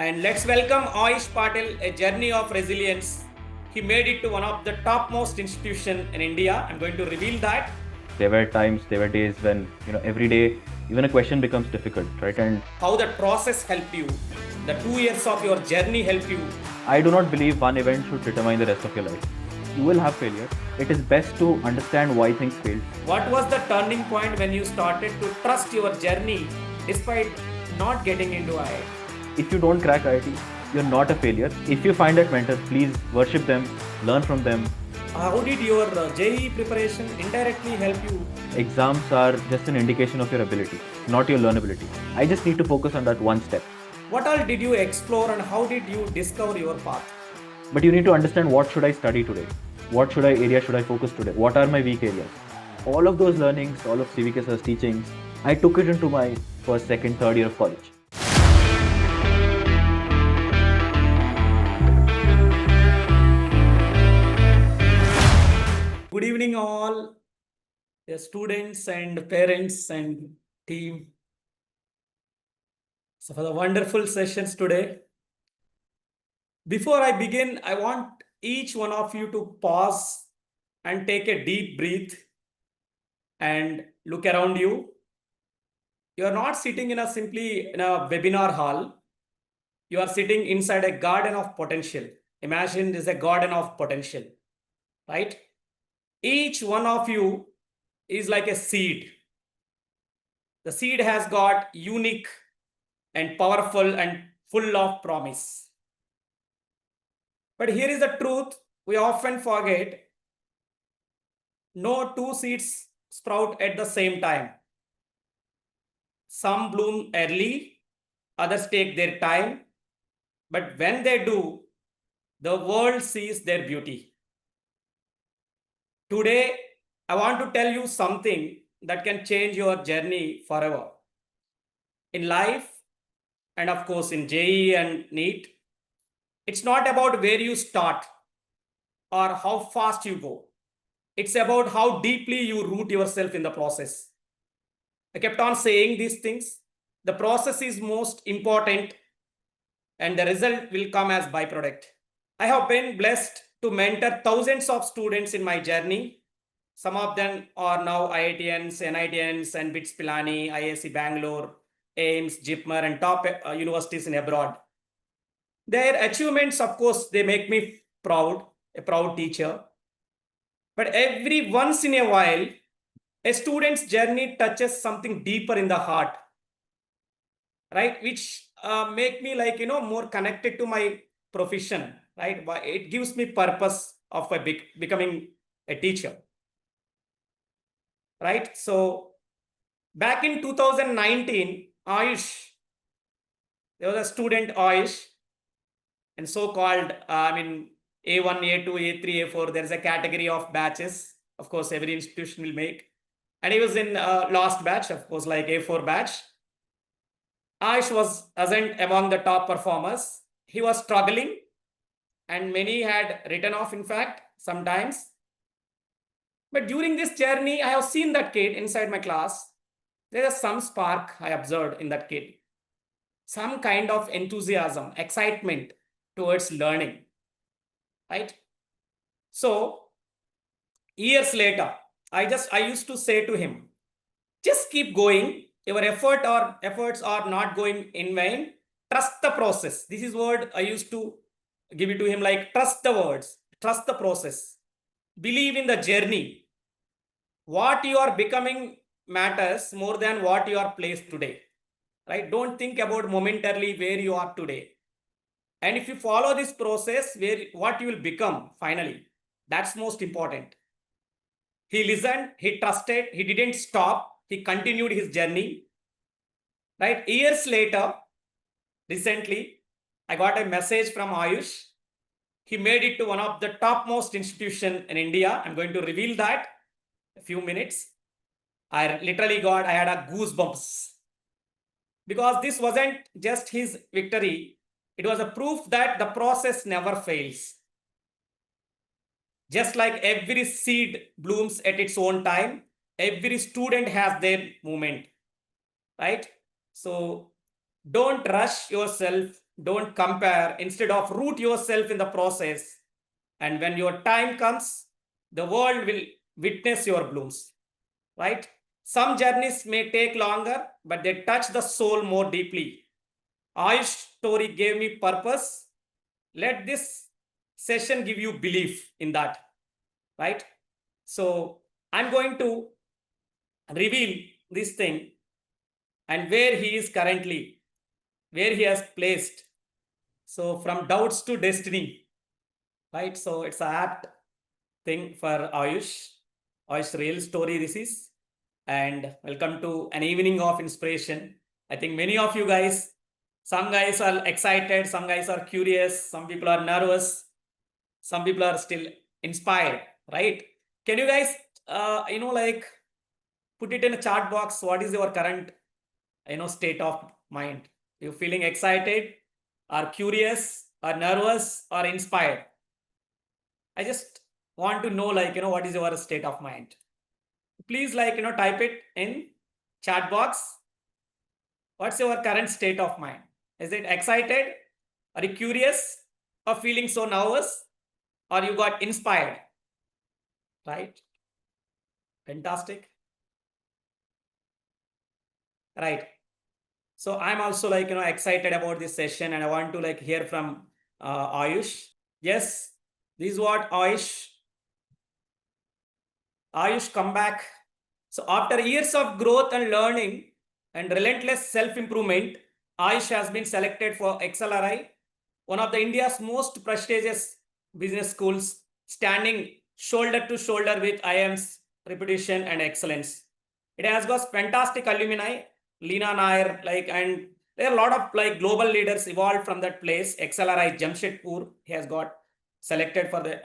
And let's welcome Ayush Patil, a journey of resilience. He made it to one of the topmost institution in India. I'm going to reveal that. There were times, there were days when, every day, even a question becomes difficult, right? And how that process helped you, the 2 years of your journey helped you. I do not believe one event should determine the rest of your life. You will have failure. It is best to understand why things failed. What was the turning point when you started to trust your journey despite not getting into IIT? If you don't crack IIT, you're not a failure. If you find that mentor, please worship them, learn from them. How did your JEE preparation indirectly help you? Exams are just an indication of your ability, not your learnability. I just need to focus on that one step. What all did you explore and how did you discover your path? But you need to understand, what should I study today? What area should I focus today? What are my weak areas? All of those learnings, all of CVK Sir's teachings, I took it into my first, second, third year of college. Good evening all, the students and parents and team. So for the wonderful sessions today. Before I begin, I want each one of you to pause and take a deep breath and look around you. You are not sitting in a webinar hall. You are sitting inside a garden of potential. Imagine this is a garden of potential, right? Each one of you is like a seed. The seed has got unique and powerful and full of promise. But here is the truth we often forget. No two seeds sprout at the same time. Some bloom early, others take their time. But when they do, the world sees their beauty. Today, I want to tell you something that can change your journey forever. In life, and of course in JEE and NEET, it's not about where you start or how fast you go. It's about how deeply you root yourself in the process. I kept on saying these things. The process is most important and the result will come as byproduct. I have been blessed to mentor thousands of students in my journey. Some of them are now IITians, NITians, and BITS Pilani, IISc Bangalore, AIMS, JIPMER, and top universities in abroad. Their achievements, of course, they make me proud, a proud teacher. But every once in a while, a student's journey touches something deeper in the heart, right? Which make me more connected to my profession, right? It gives me purpose of becoming a teacher, right? So back in 2019, Ayush, there was a student Ayush, and so-called, A1, A2, A3, A4, there's a category of batches. Of course, every institution will make. And he was in last batch, of course, like A4 batch. Ayush wasn't among the top performers. He was struggling and many had written off, in fact, sometimes. But during this journey, I have seen that kid inside my class. There is some spark I observed in that kid. Some kind of enthusiasm, excitement towards learning, right? So years later, I used to say to him, just keep going. Your efforts are not going in vain. Trust the process. This is word I used to give it to him, like trust the words, trust the process. Believe in the journey. What you are becoming matters more than what you are placed today, right? Don't think about momentarily where you are today. And if you follow this process, what you will become finally, that's most important. He listened, he trusted, he didn't stop, he continued his journey. Right? Years later, recently, I got a message from Ayush. He made it to one of the topmost institution in India. I'm going to reveal that in a few minutes. I had a goosebumps. Because this wasn't just his victory. It was a proof that the process never fails. Just like every seed blooms at its own time, every student has their moment, right? So don't rush yourself don't compare. Instead of root yourself in the process. And when your time comes, the world will witness your blooms, right? Some journeys may take longer, but they touch the soul more deeply. Ayush story gave me purpose. Let this session give you belief in that, right? So I'm going to reveal this thing and where he is currently, where he has placed. So from doubts to destiny, right? So it's a apt thing for Ayush. Ayush real story this is. And welcome to an evening of inspiration. I think many of you guys, some guys are excited, some guys are curious, some people are nervous, some people are still inspired, right? Can you guys, like put it in a chat box? What is your current, state of mind? You feeling excited, or curious, or nervous, or inspired? I just want to know, like, what is your state of mind? Please, like, type it in chat box. What's your current state of mind? Is it excited? Are you curious? Or feeling so nervous? Or you got inspired? Right? Fantastic. Right. So I'm also like, excited about this session, and I want to like hear from Ayush. Yes, this is what Ayush come back. So after years of growth and learning and relentless self-improvement, Ayush has been selected for XLRI, one of the India's most prestigious business schools, standing shoulder to shoulder with IIM's reputation and excellence. It has got fantastic alumni, Leena Nair, like, and there are a lot of like global leaders evolved from that place. XLRI Jamshedpur, he has got selected for the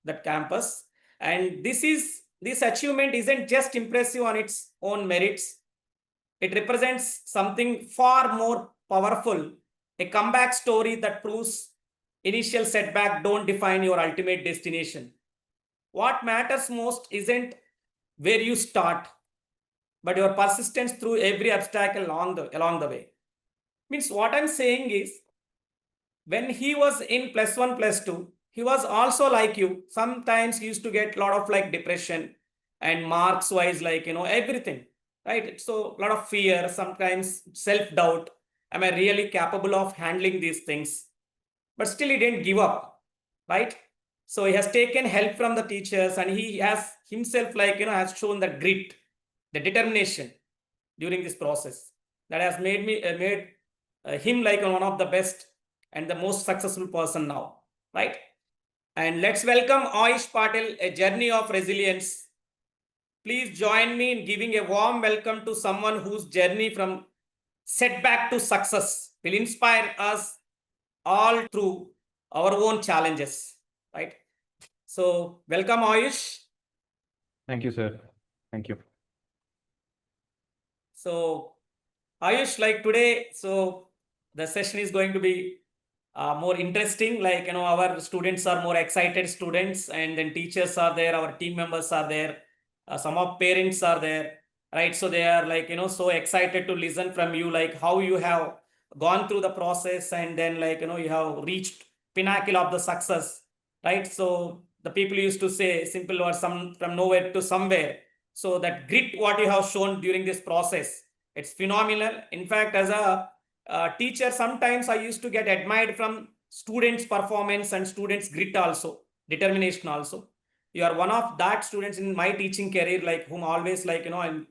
that campus, and this achievement isn't just impressive on its own merits. It represents something far more powerful, a comeback story that proves initial setback don't define your ultimate destination. What matters most isn't where you start, but your persistence through every obstacle along the way. Means what I'm saying is, when he was in plus one, plus two, he was also like you. Sometimes he used to get a lot of like depression and marks wise, like, everything, right? So a lot of fear, sometimes self doubt. Am I really capable of handling these things? But still, he didn't give up, right? So he has taken help from the teachers, and he has himself, like, has shown the grit, the determination during this process that has made him like one of the best and the most successful person now, right? And let's welcome Ayush Patil, a journey of resilience. Please join me in giving a warm welcome to someone whose journey from setback to success will inspire us all through our own challenges, right? So welcome, Ayush. Thank you, sir. Thank you. So Ayush, like today, so the session is going to be more interesting. Like, our students are more excited students, and then teachers are there, our team members are there, some of parents are there, right? So they are like, so excited to listen from you, like how you have gone through the process, and then like, you have reached pinnacle of the success, right? So the people used to say simple or some from nowhere to somewhere. So that grit what you have shown during this process, it's phenomenal. In fact, as a teacher, sometimes I used to get admired from students' performance and students' grit also, determination also. You are one of that students in my teaching career, like whom always like, I'm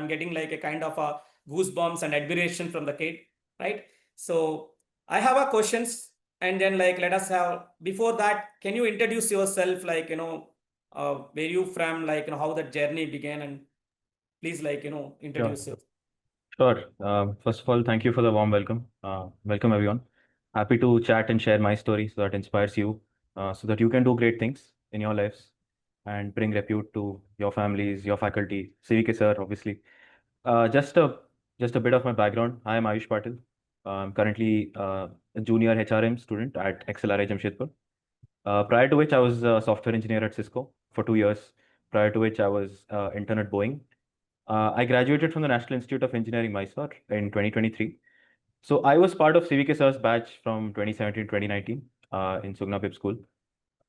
getting like a kind of a goosebumps and admiration from the kid, right? So I have a questions, and then like let us have, before that, can you introduce yourself, like, where you from, like, how the journey began, and please, like, Sure. introduce yourself. Sure. First of all, thank you for the warm welcome. Welcome, everyone. Happy to chat and share my story so that inspires you, so that you can do great things in your lives and bring repute to your families, your faculty, CVK Sir, obviously. Uh, just a just a bit of my background. I am Ayush Patil. I'm currently a junior HRM student at XLRI Jamshedpur. Prior to which I was a software engineer at Cisco for 2 years. Prior to which I was intern at Boeing. I graduated from the National Institute of Engineering, Mysore in 2023. So I was part of CVK Sir's batch from 2017 2019 in Sugna Pip School.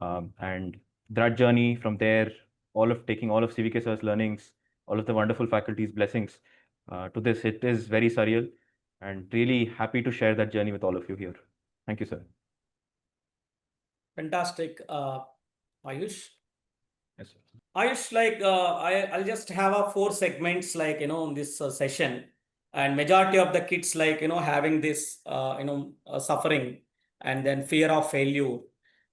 And that journey from there, taking all of CVK Sir's learnings, all of the wonderful faculty's blessings to this, it is very surreal and really happy to share that journey with all of you here. Thank you, sir. Fantastic, Ayush. Yes, sir. Ayush, I'll just have a four segments in this session, and majority of the kids having this suffering, and then fear of failure,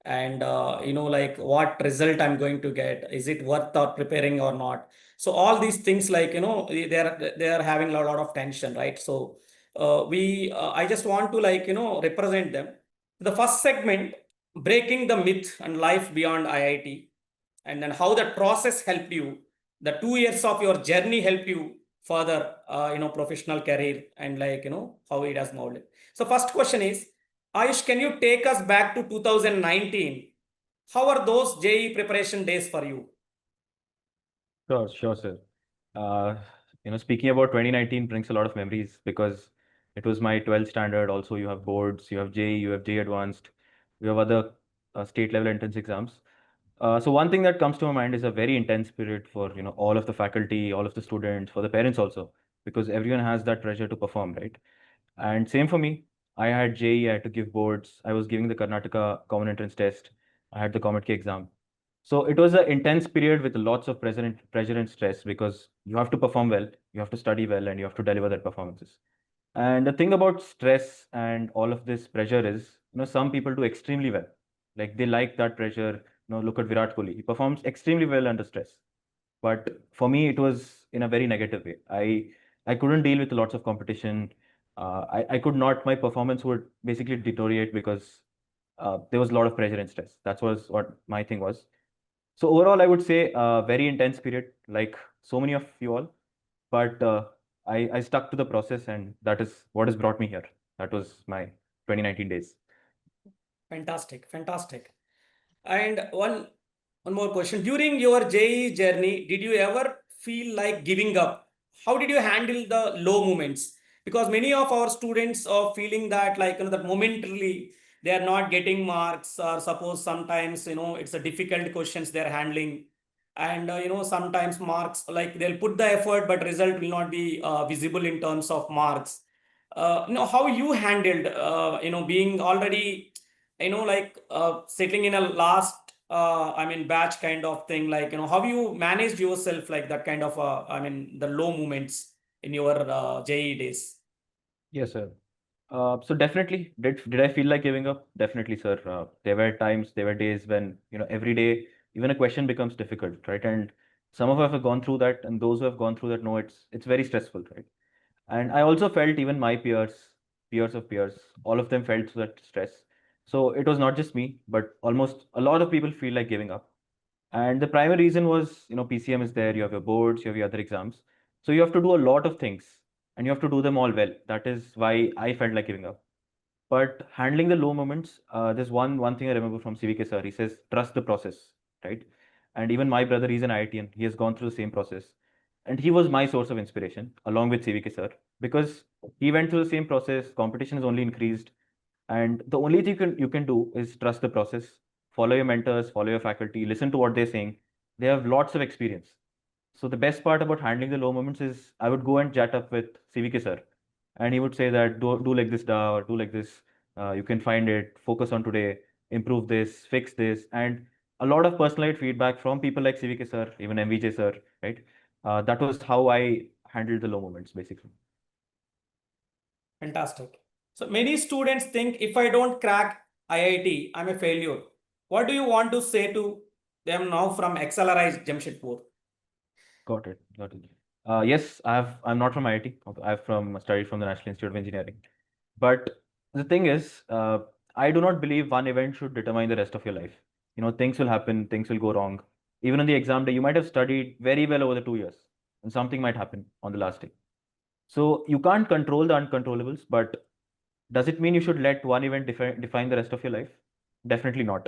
and what result I'm going to get, is it worth or preparing or not? So all these things they are having a lot of tension, right? So we I just want to represent them. The first segment, breaking the myth and life beyond IIT, and then how that process helped you, the 2 years of your journey helped you further professional career, and how it has molded. So first question is, Ayush, can you take us back to 2019? How are those JE preparation days for you? Sure, sir. Uh, Speaking about 2019 brings a lot of memories because it was my 12th standard. Also, you have boards, you have JEE, you have JEE Advanced, you have other state level entrance exams. So one thing that comes to my mind is a very intense period for all of the faculty, all of the students, for the parents also, because everyone has that pressure to perform, right? And same for me. I had JEE, I had to give boards. I was giving the Karnataka Common Entrance Test. I had the Comet K exam. So it was an intense period with lots of pressure and stress because you have to perform well, you have to study well, and you have to deliver that performances. And the thing about stress and all of this pressure is, some people do extremely well. Like they like that pressure. Look at Virat Kohli. He performs extremely well under stress. But for me, it was in a very negative way. I couldn't deal with lots of competition. I could not. My performance would basically deteriorate because there was a lot of pressure and stress. That was what my thing was. So overall, I would say a very intense period, like so many of you all. But I stuck to the process, and that is what has brought me here. That was my 2019 days. Fantastic, fantastic. And one more question. During your JE journey, did you ever feel like giving up? How did you handle the low moments? Because many of our students are feeling that that momentarily they are not getting marks, or suppose sometimes it's a difficult questions they're handling, and sometimes marks, like they'll put the effort but result will not be visible in terms of marks. How you handled being already settling in a last batch kind of thing, how you managed yourself, like that kind of the low moments in your JE days? Yes, sir. So definitely, did I feel like giving up? Definitely, sir. There were times, there were days when every day, even a question becomes difficult, right? And some of us have gone through that, and those who have gone through that know it's very stressful, right? And I also felt even my peers of peers, all of them felt that stress. So it was not just me, but almost a lot of people feel like giving up. And the primary reason was, PCM is there, you have your boards, you have your other exams. So you have to do a lot of things and you have to do them all well. That is why I felt like giving up. But handling the low moments, there's one thing I remember from CVK sir. He says, trust the process, right? And even my brother, he's an IITian. He has gone through the same process. And he was my source of inspiration, along with CVK sir, because he went through the same process. Competition has only increased. And the only thing you can do is trust the process, follow your mentors, follow your faculty, listen to what they're saying. They have lots of experience. So the best part about handling the low moments is I would go and chat up with CVK sir, and he would say that do like this, da, or do like this. You can find it. Focus on today. Improve this. Fix this. And a lot of personalized feedback from people like CVK sir, even MVJ sir, right? That was how I handled the low moments, basically. Fantastic. So many students think if I don't crack IIT, I'm a failure. What do you want to say to them now from Accelerate Jamshedpur? Got it. Got it. Yes, I'm not from IIT. I've from studied from the National Institute of Engineering. But the thing is, I do not believe one event should determine the rest of your life. Things will happen, things will go wrong. Even on the exam day, you might have studied very well over the 2 years, and something might happen on the last day. So you can't control the uncontrollables, but does it mean you should let one event define the rest of your life? Definitely not.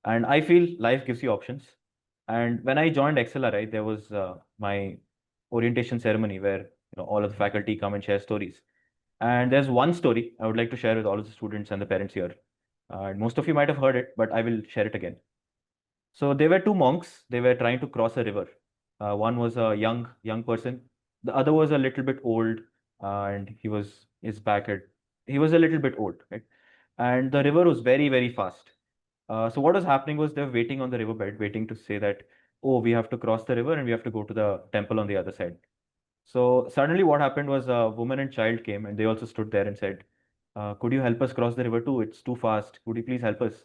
And I feel life gives you options. And when I joined XLRI, there was my orientation ceremony where all of the faculty come and share stories. And there's one story I would like to share with all of the students and the parents here. Most of you might have heard it, but I will share it again. So there were two monks. They were trying to cross a river. One was a young person. The other was a little bit old, and he was his back at. He was a little bit old, right? And the river was very fast. So what was happening was they were waiting on the riverbed, waiting to say that, oh, we have to cross the river and we have to go to the temple on the other side. So suddenly what happened was a woman and child came and they also stood there and said, could you help us cross the river too? It's too fast. Could you please help us?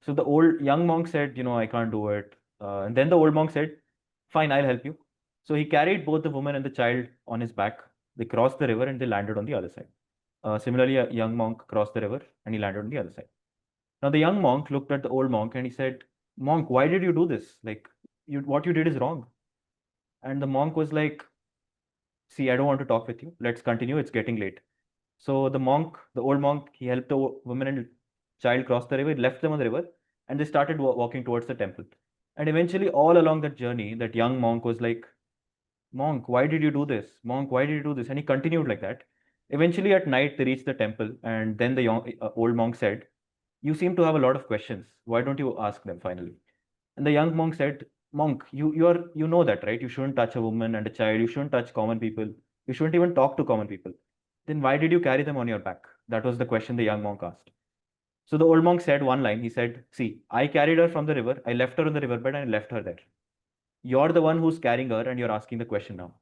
So the young monk said, I can't do it. And then the old monk said, fine, I'll help you. So he carried both the woman and the child on his back. They crossed the river and they landed on the other side. Similarly, a young monk crossed the river and he landed on the other side. Now the young monk looked at the old monk and he said, monk, why did you do this? Like, what you did is wrong. And the monk was like, see, I don't want to talk with you. Let's continue. It's getting late. So the old monk, he helped the woman and child cross the river, left them on the river, and they started walking towards the temple. And eventually, all along that journey, that young monk was like, monk, why did you do this? Monk, why did you do this? And he continued like that. Eventually, at night, they reached the temple, and then the old monk said, you seem to have a lot of questions. Why don't you ask them finally? And the young monk said, monk, you know that, right? You shouldn't touch a woman and a child. You shouldn't touch common people. You shouldn't even talk to common people. Then why did you carry them on your back? That was the question the young monk asked. So the old monk said one line. He said, see, I carried her from the river. I left her on the riverbed and I left her there. You're the one who's carrying her and you're asking the question now.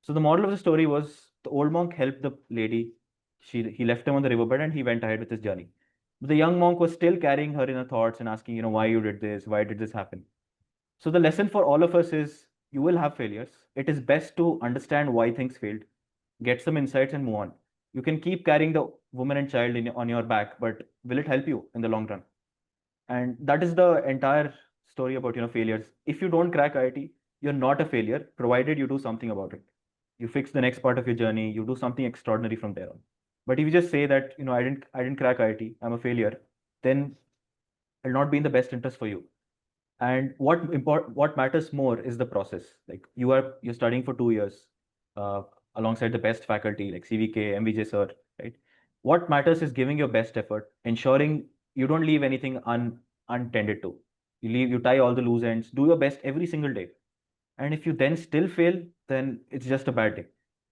So the moral of the story was the old monk helped the lady. He left him on the riverbed and he went ahead with his journey. But the young monk was still carrying her in her thoughts and asking, why you did this? Why did this happen? So the lesson for all of us is you will have failures. It is best to understand why things failed, get some insights and move on. You can keep carrying the woman and child on your back, but will it help you in the long run? And that is the entire story about failures. If you don't crack IIT, you're not a failure, provided you do something about it. You fix the next part of your journey, you do something extraordinary from there on. But if you just say that I didn't crack IIT, I'm a failure, then it'll not be in the best interest for you. And what matters more is the process. Like you're studying for 2 years uh, alongside the best faculty like CVK, MVJ sir, right? What matters is giving your best effort, ensuring you don't leave anything untended to. You tie all the loose ends, do your best every single day. And if you then still fail, then it's just a bad day.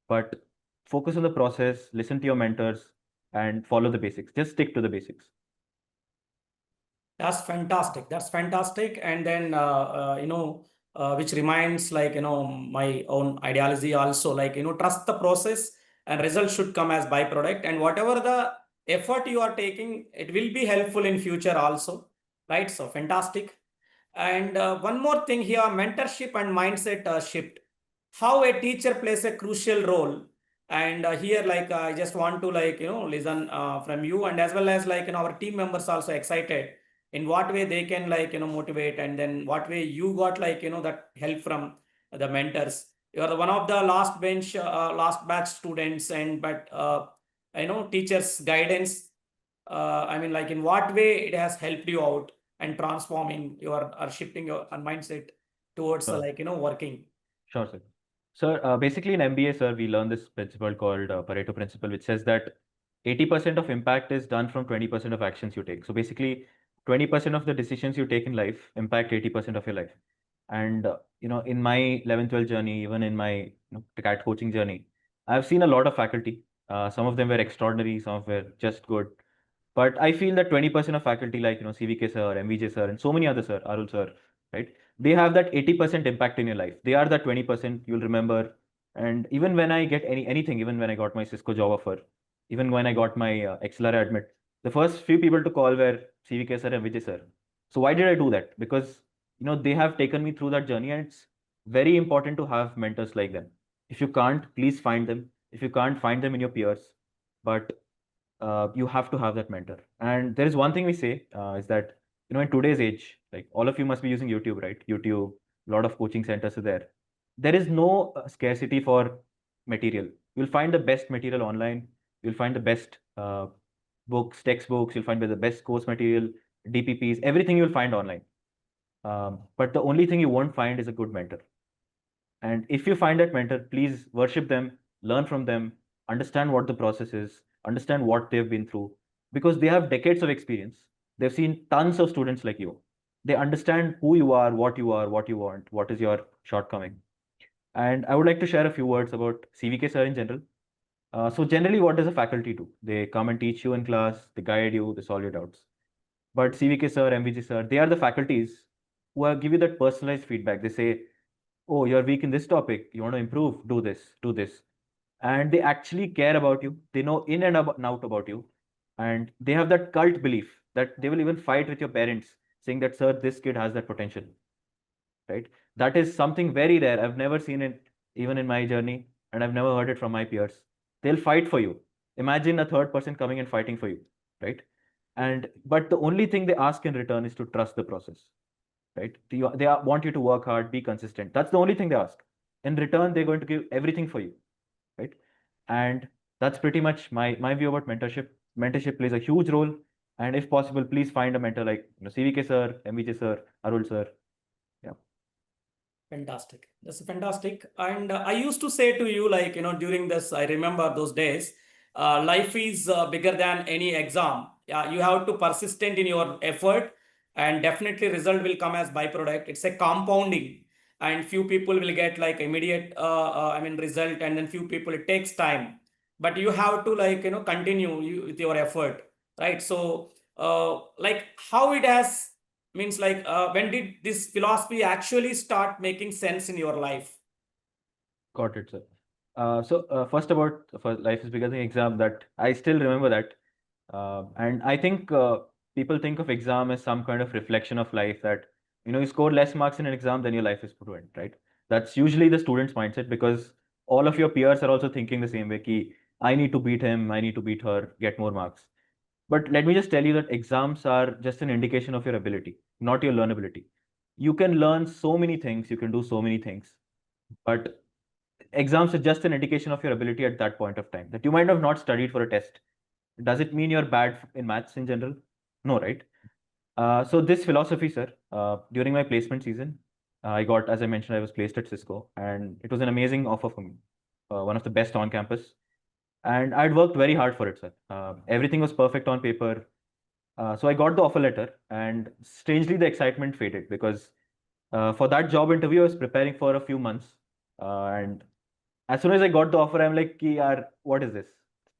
But focus on the process, listen to your mentors, and follow the basics. Just stick to the basics. That's fantastic. That's fantastic. And then, which reminds like, my own ideology also, like, trust the process and results should come as byproduct. And whatever the effort you are taking, it will be helpful in future also. Right. So fantastic. And one more thing here, mentorship and mindset shift. How a teacher plays a crucial role. And here, like, I just want to like, listen from you and as well as like, our team members also excited in what way they can like, motivate and then what way you got like, that help from the mentors. You are the one of the last batch students and, but, teachers guidance. I mean, like in what way it has helped you out and transforming your or shifting your mindset towards Sure. like working. Sure, sir. Sir, basically in MBA, sir, we learn this principle called Pareto principle, which says that 80% of impact is done from 20% of actions you take. So basically, 20% of the decisions you take in life impact 80% of your life. And in my 11th, 12th journey, even in my CAT coaching journey, I've seen a lot of faculty. Some of them were extraordinary, some of were just good. But I feel that 20% of faculty, like CVK sir, MVJ sir, and so many others, sir, Arul sir, right? They have that 80% impact in your life. They are that 20% you'll remember. And even when I get anything, even when I got my Cisco job offer, even when I got my XLR admit, the first few people to call were CVK sir and Vijay sir. So why did I do that? Because they have taken me through that journey, and it's very important to have mentors like them. If you can't, please find them. If you can't find them in your peers, but you have to have that mentor. And there is one thing we say is that in today's age, like all of you must be using YouTube, right? YouTube, a lot of coaching centers are there. There is no scarcity for material. You'll find the best material online. You'll find the best books, textbooks. You'll find the best course material, DPPs, everything you'll find online. But the only thing you won't find is a good mentor. And if you find that mentor, please worship them, learn from them, understand what the process is, understand what they've been through, because they have decades of experience. They've seen tons of students like you. They understand who you are, what you are, what you want, what is your shortcoming. And I would like to share a few words about CVK Sir in general. So generally, what does a faculty do? They come and teach you in class, they guide you, they solve your doubts. But CVK Sir, MVG Sir, they are the faculties who give you that personalized feedback. They say, oh, you're weak in this topic, you want to improve, do this, do this. And they actually care about you. They know in and out about you. And they have that cult belief that they will even fight with your parents, saying that, sir, this kid has that potential, right? That is something very rare. I've never seen it even in my journey, and I've never heard it from my peers. They'll fight for you. Imagine a third person coming and fighting for you, right? And but the only thing they ask in return is to trust the process, right? Want you to work hard, be consistent. That's the only thing they ask. In return, they're going to give everything for you, right? And that's pretty much my view about mentorship. Mentorship plays a huge role, and if possible, please find a mentor like CVK sir, MVJ sir, Arul sir. Yeah. Fantastic. That's fantastic. And I used to say to you, like, during this, I remember those days, life is bigger than any exam. Yeah, you have to persistent in your effort, and definitely result will come as byproduct. It's a compounding, and few people will get like immediate, result, and then few people it takes time. But you have to like, continue with your effort, right? So, like how it has means like when did this philosophy actually start making sense in your life? Got it, sir. First about for life is bigger than exam, that I still remember that. And I think people think of exam as some kind of reflection of life, that you score less marks in an exam, then your life is ruined, right? That's usually the student's mindset, because all of your peers are also thinking the same way. Ki, I need to beat him, I need to beat her, get more marks. But let me just tell you that exams are just an indication of your ability, not your learnability. You can learn so many things, you can do so many things, but exams are just an indication of your ability at that point of time. That you might have not studied for a test. Does it mean you're bad in maths in general? No, right? So this philosophy, sir, during my placement season, I got, as I mentioned, I was placed at Cisco, and it was an amazing offer for me, one of the best on campus, and I'd worked very hard for it, sir. Everything was perfect on paper. So I got the offer letter, and strangely the excitement faded, because for that job interview I was preparing for a few months, and as soon as I got the offer, I'm like, Ki, yaar, what is this?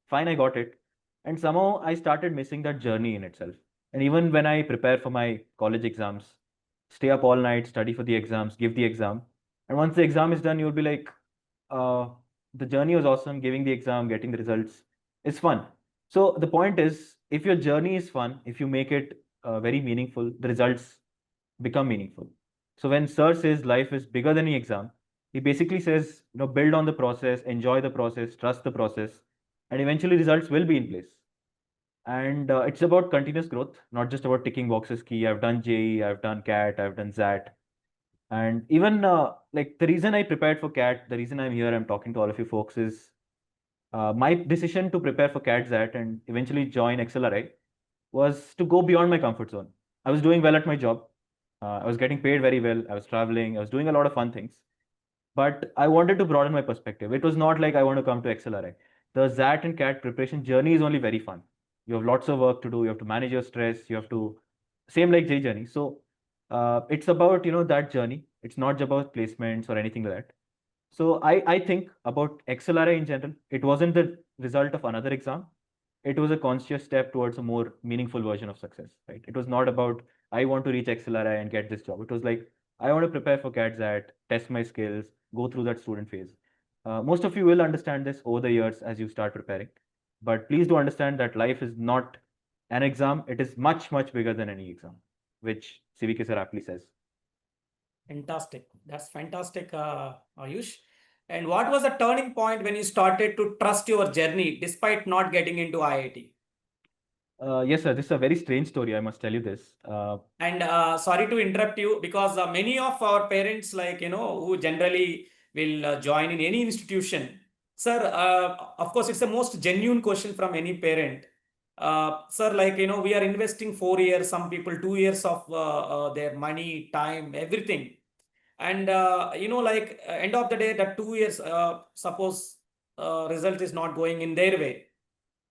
Fine, I got it. And somehow I started missing that journey in itself. And even when I prepare for my college exams, stay up all night, study for the exams, give the exam. And once the exam is done, you'll be like, uh, the journey was awesome, giving the exam, getting the results. It's fun. So the point is, if your journey is fun, if you make it very meaningful, the results become meaningful. So when Sir says life is bigger than the exam, he basically says, build on the process, enjoy the process, trust the process, and eventually results will be in place. And it's about continuous growth, not just about ticking boxes. Key, I've done JEE, I've done CAT, I've done ZAT. And even like the reason I prepared for CAT, the reason I'm here, I'm talking to all of you folks, is my decision to prepare for CAT ZAT and eventually join XLRI was to go beyond my comfort zone. I was doing well at my job. I was getting paid very well. I was traveling. I was doing a lot of fun things. But I wanted to broaden my perspective. It was not like I want to come to XLRI. The ZAT and CAT preparation journey is only very fun. You have lots of work to do. You have to manage your stress. You have to, same like J journey. So it's about, that journey. It's not just about placements or anything like that. So I think about XLRI in general. It wasn't the result of another exam. It was a conscious step towards a more meaningful version of success, right? It was not about I want to reach XLRI and get this job. It was like I want to prepare for CAT test my skills, go through that student phase. Most of you will understand this over the years as you start preparing, but please do understand that life is not an exam. It is much, much bigger than any exam, which CVK Sir aptly says. Fantastic. That's fantastic, Ayush. And what was the turning point when you started to trust your journey despite not getting into IIT? Yes, sir. This is a very strange story. I must tell you this. And sorry to interrupt you, because many of our parents, like, who generally will join in any institution. Sir, of course, it's the most genuine question from any parent. Sir, like, we are investing 4 years, some people 2 years of their money, time, everything. And, like, end of the day, that 2 years, suppose result is not going in their way,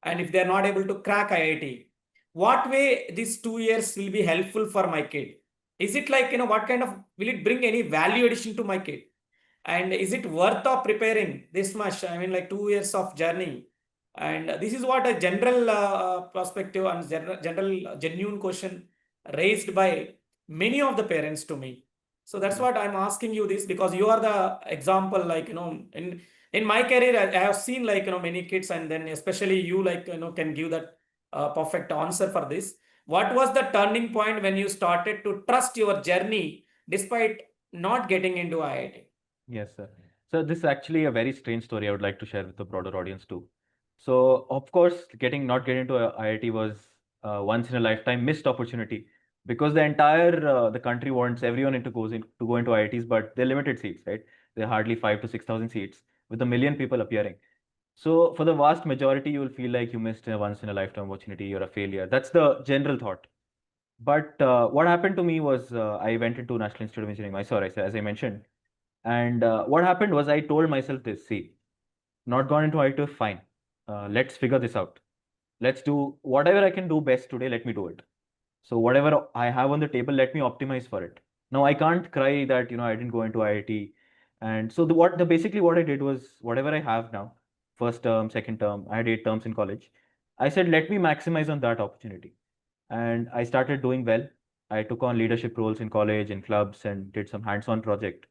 and if they're not able to crack IIT, what way these 2 years will be helpful for my kid? Is it like, what kind of, will it bring any value addition to my kid? And is it worth of preparing this much? I mean, like 2 years of journey. And this is what a general perspective and general genuine question raised by many of the parents to me. So that's what I'm asking you this, because you are the example, like, in my career, I have seen, like, many kids, and then especially you, like, can give that perfect answer for this. What was the turning point when you started to trust your journey despite not getting into IIT? Yes, sir. So this is actually a very strange story I would like to share with the broader audience too. So of course, not getting into IIT was a once in a lifetime missed opportunity because the entire the country wants everyone to go into IITs, but they're limited seats, right? They're hardly 5 to 6,000 seats with a million people appearing. So for the vast majority, you will feel like you missed a once in a lifetime opportunity. You're a failure. That's the general thought. But what happened to me was I went into National Institute of Engineering, Mysore, as I mentioned. And what happened was I told myself this, see, not gone into IT, fine. Let's figure this out. Let's do whatever I can do best today, let me do it. So whatever I have on the table, let me optimize for it. Now I can't cry that, I didn't go into IIT. And so basically what I did was whatever I have now, first term, second term, I had 8 terms in college. I said, let me maximize on that opportunity. And I started doing well. I took on leadership roles in college, in clubs, and did some hands-on project.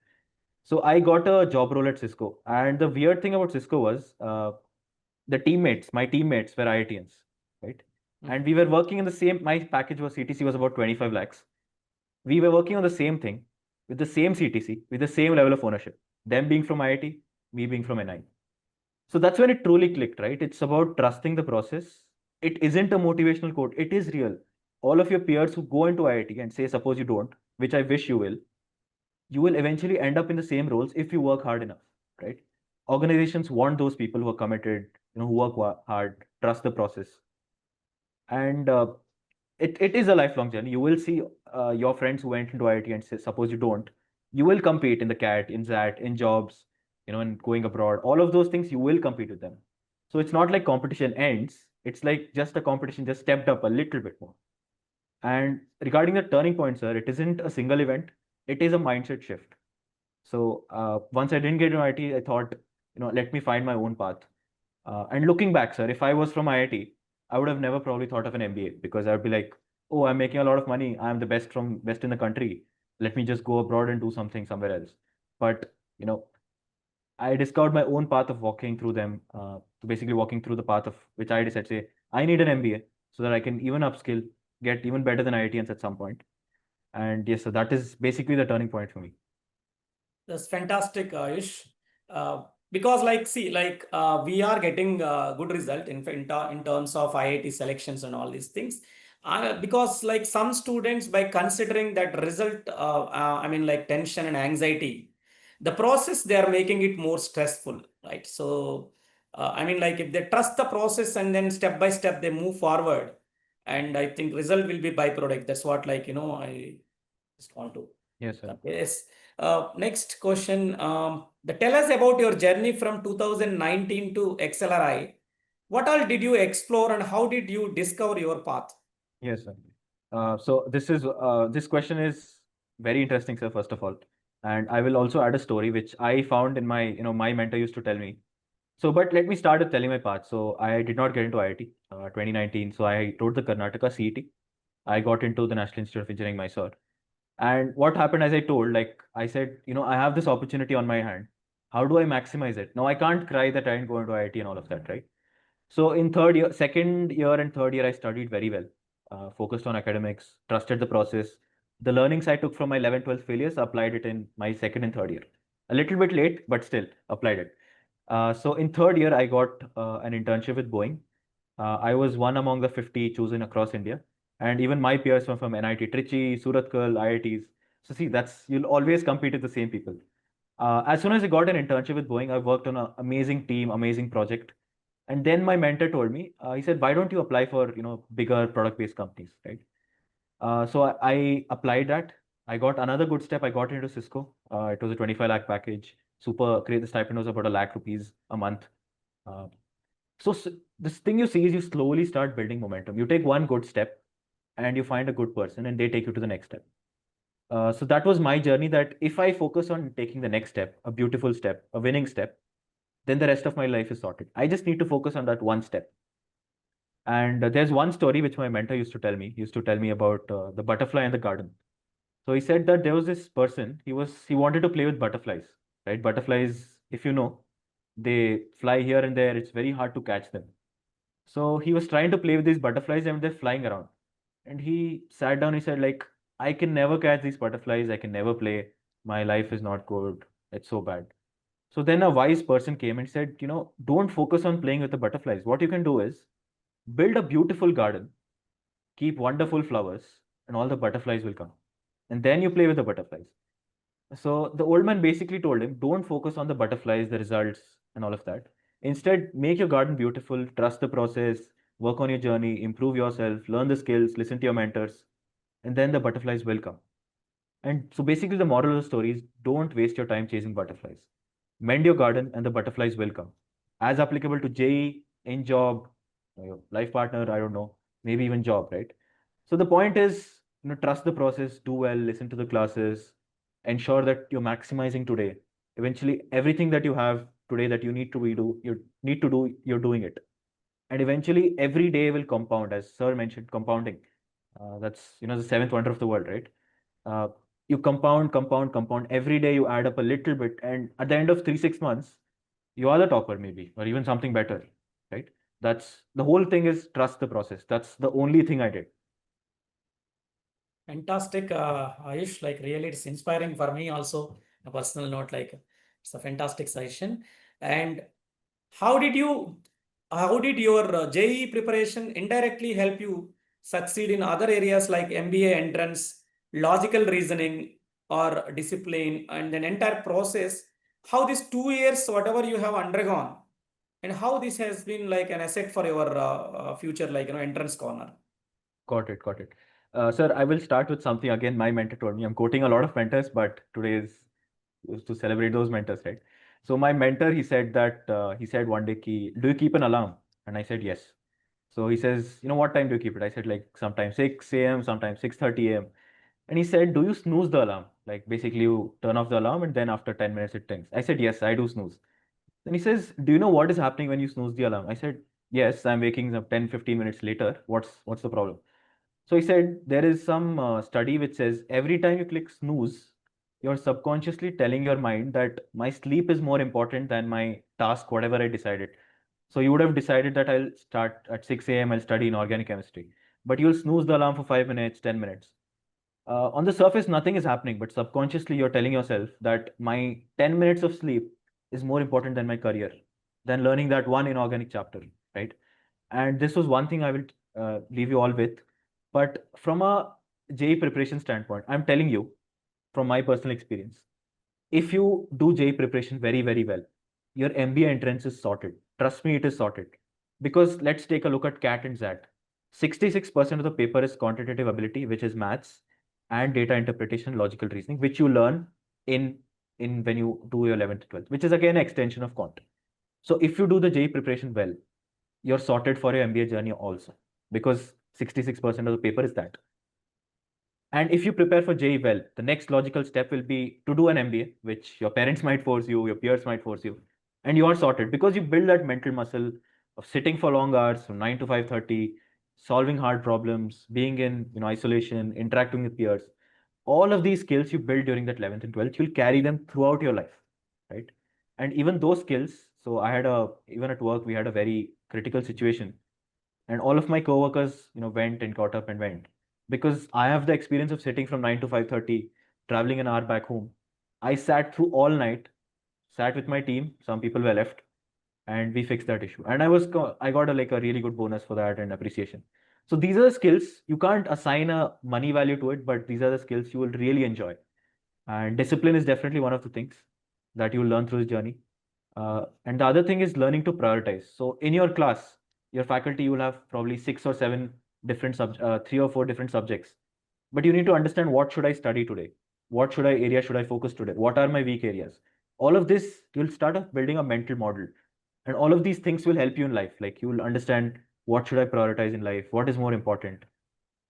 So I got a job role at Cisco. And the weird thing about Cisco was my teammates were IITians, right? And we were working in the same, my package was CTC was about 25 lakhs. We were working on the same thing with the same CTC, with the same level of ownership. Them being from IIT, me being from NI. So that's when it truly clicked, right? It's about trusting the process. It isn't a motivational quote, it is real. All of your peers who go into IIT and say, suppose you don't, which I wish you will eventually end up in the same roles if you work hard enough, right? Organizations want those people who are committed, who work hard, trust the process. And it is a lifelong journey. You will see your friends who went into IIT and say, suppose you don't, you will compete in the CAT, in ZAT, in jobs, and going abroad. All of those things, you will compete with them. So it's not like competition ends. It's like just a competition, just stepped up a little bit more. And regarding the turning point, sir, it isn't a single event. It is a mindset shift. So once I didn't get into IIT, I thought, let me find my own path. And looking back, sir, if I was from IIT, I would have never probably thought of an MBA because I would be like, oh, I'm making a lot of money. I'm the best in the country. Let me just go abroad and do something somewhere else. But I discovered my own path of walking through them, basically walking through the path of which I decided, say, I need an MBA so that I can even upskill, get even better than IITians at some point. And yes, so that is basically the turning point for me. That's fantastic, Ayush. Because, like, see, like, we are getting good result in terms of IIT selections and all these things. Because, like, some students, by considering that result, I mean, like, tension and anxiety, the process, they are making it more stressful, right? So, I mean, like, if they trust the process and then step by step they move forward, and I think result will be byproduct. That's what, like, I just want to. Yes, sir. Yes. Next question. Tell us about your journey from 2019 to XLRI. What all did you explore and how did you discover your path? Yes, sir. So this question is very interesting, sir, first of all. And I will also add a story which I found in my mentor used to tell me. So, but let me start with telling my path. So I did not get into IIT 2019. So I wrote the Karnataka CET. I got into the National Institute of Engineering, Mysore. And what happened, as I told, like I said, I have this opportunity on my hand. How do I maximize it? Now I can't cry that I didn't go into IIT and all of that, right? So in second year and third year, I studied very well, focused on academics, trusted the process. The learnings I took from my 11th, 12th failures, applied it in my second and third year. A little bit late, but still applied it. So in third year, I got an internship with Boeing. I was one among the 50 chosen across India. And even my peers were from NIT Trichy, Surathkal, IITs. So see, you'll always compete with the same people. As soon as I got an internship with Boeing, I worked on an amazing team, amazing project. And then my mentor told me, he said, why don't you apply for, bigger product-based companies, right? So I applied that. I got another good step. I got into Cisco. It was a 25 lakh package. Super great. The stipend was about a lakh rupees a month. Uh, so this thing you see is you slowly start building momentum. You take one good step and you find a good person and they take you to the next step. So that was my journey, that if I focus on taking the next step, a beautiful step, a winning step, then the rest of my life is sorted. I just need to focus on that one step. And there's one story which my mentor used to tell me. He used to tell me about the butterfly in the garden. So he said that there was this person, he wanted to play with butterflies, right? Butterflies, if you know, they fly here and there. It's very hard to catch them. So he was trying to play with these butterflies and they're flying around. And he sat down, he said, like, I can never catch these butterflies, I can never play. My life is not good. It's so bad. So then a wise person came and said, don't focus on playing with the butterflies. What you can do is build a beautiful garden, keep wonderful flowers, and all the butterflies will come. And then you play with the butterflies. So the old man basically told him, don't focus on the butterflies, the results, and all of that. Instead, make your garden beautiful, trust the process, work on your journey, improve yourself, learn the skills, listen to your mentors, and then the butterflies will come. And so basically, the moral of the story is don't waste your time chasing butterflies. Mend your garden, and the butterflies will come. As applicable to JEE, in job, your life partner, I don't know, maybe even job, right? So the point is, trust the process, do well, listen to the classes, ensure that you're maximizing today. Eventually, everything that you have today that you're doing it. And eventually, every day will compound, as Sir mentioned, compounding. That's the seventh wonder of the world, right? Uh, you compound, compound, compound. Every day you add up a little bit, and at the end of 3 6 months, you are the topper, maybe, or even something better, right? That's the whole thing, is trust the process. That's the only thing I did. Fantastic, Ayush. Like really, it's inspiring for me also. A personal note, like it's a fantastic session. And how did you, how did your JEE preparation indirectly help you succeed in other areas like MBA entrance, logical reasoning, or discipline, and an entire process? How these 2 years, whatever you have undergone, and how this has been like an asset for your future, like entrance corner. Got it, got it. Sir, I will start with something again. My mentor told me, I'm quoting a lot of mentors, but today is to celebrate those mentors, right? So my mentor, he said one day, do you keep an alarm? And I said yes. So he says, what time do you keep it? I said, like, sometimes 6 a.m., sometimes 6:30 a.m. And he said, do you snooze the alarm? Like, basically, you turn off the alarm and then after 10 minutes it rings. I said, yes, I do snooze. Then he says, do you know what is happening when you snooze the alarm? I said, yes, I'm waking up 10 15 minutes later. What's the problem? So he said, there is some study which says every time you click snooze, you're subconsciously telling your mind that my sleep is more important than my task, whatever I decided. So you would have decided that I'll start at 6 a.m., I'll study in organic chemistry. But you'll snooze the alarm for 5 minutes, 10 minutes. On the surface, nothing is happening, but subconsciously, you're telling yourself that my 10 minutes of sleep is more important than my career, than learning that one inorganic chapter, right? And this was one thing I will leave you all with. But from a JEE preparation standpoint, I'm telling you from my personal experience, if you do JEE preparation very, very well, your MBA entrance is sorted. Trust me, it is sorted. Because let's take a look at CAT and XAT. 66% of the paper is quantitative ability, which is maths, and data interpretation, logical reasoning, which you learn in, in when you do your 11th, 12th, which is again an extension of quant. So if you do the JEE preparation well, you're sorted for your MBA journey also, because 66% of the paper is that. And if you prepare for JEE well, the next logical step will be to do an MBA, which your parents might force you, your peers might force you, and you are sorted because you build that mental muscle of sitting for long hours from 9 to 5:30, solving hard problems, being in isolation, interacting with peers. All of these skills you build during that 11th and 12th, you'll carry them throughout your life, right? And even those skills, so even at work, we had a very critical situation, and all of my coworkers went and got up and went, because I have the experience of sitting from 9 to 5:30, traveling an hour back home. I sat through all night, sat with my team, some people were left, and we fixed that issue, and I got a really good bonus for that and appreciation. So these are the skills. You can't assign a money value to it, but these are the skills you will really enjoy. And discipline is definitely one of the things that you learn through this journey. And the other thing is learning to prioritize. So in your class, your faculty, you will have probably 6 or 7 different 3 or 4 different subjects. But you need to understand, what should I study today? What area should I focus today? What are my weak areas? All of this, you'll start off building a mental model. And all of these things will help you in life. Like you will understand what should I prioritize in life, what is more important.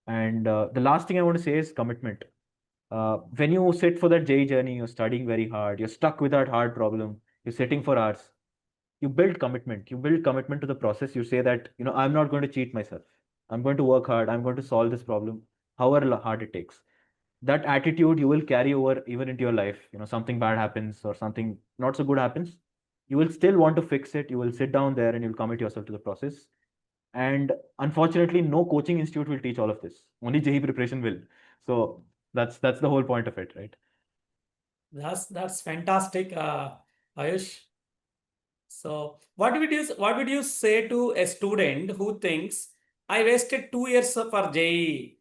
And the last thing I want to say is commitment. When you sit for that JEE journey, you're studying very hard, you're stuck with that hard problem, you're sitting for hours, you build commitment. You build commitment to the process. You say that, I'm not going to cheat myself. I'm going to work hard. I'm going to solve this problem, however hard it takes. That attitude you will carry over even into your life. Something bad happens or something not so good happens. You will still want to fix it. You will sit down there and you'll commit yourself to the process. And unfortunately, no coaching institute will teach all of this. Only JEE preparation will. So that's the whole point of it, right? That's fantastic, Ayush. So what would you say to a student who thinks I wasted 2 years for JEE,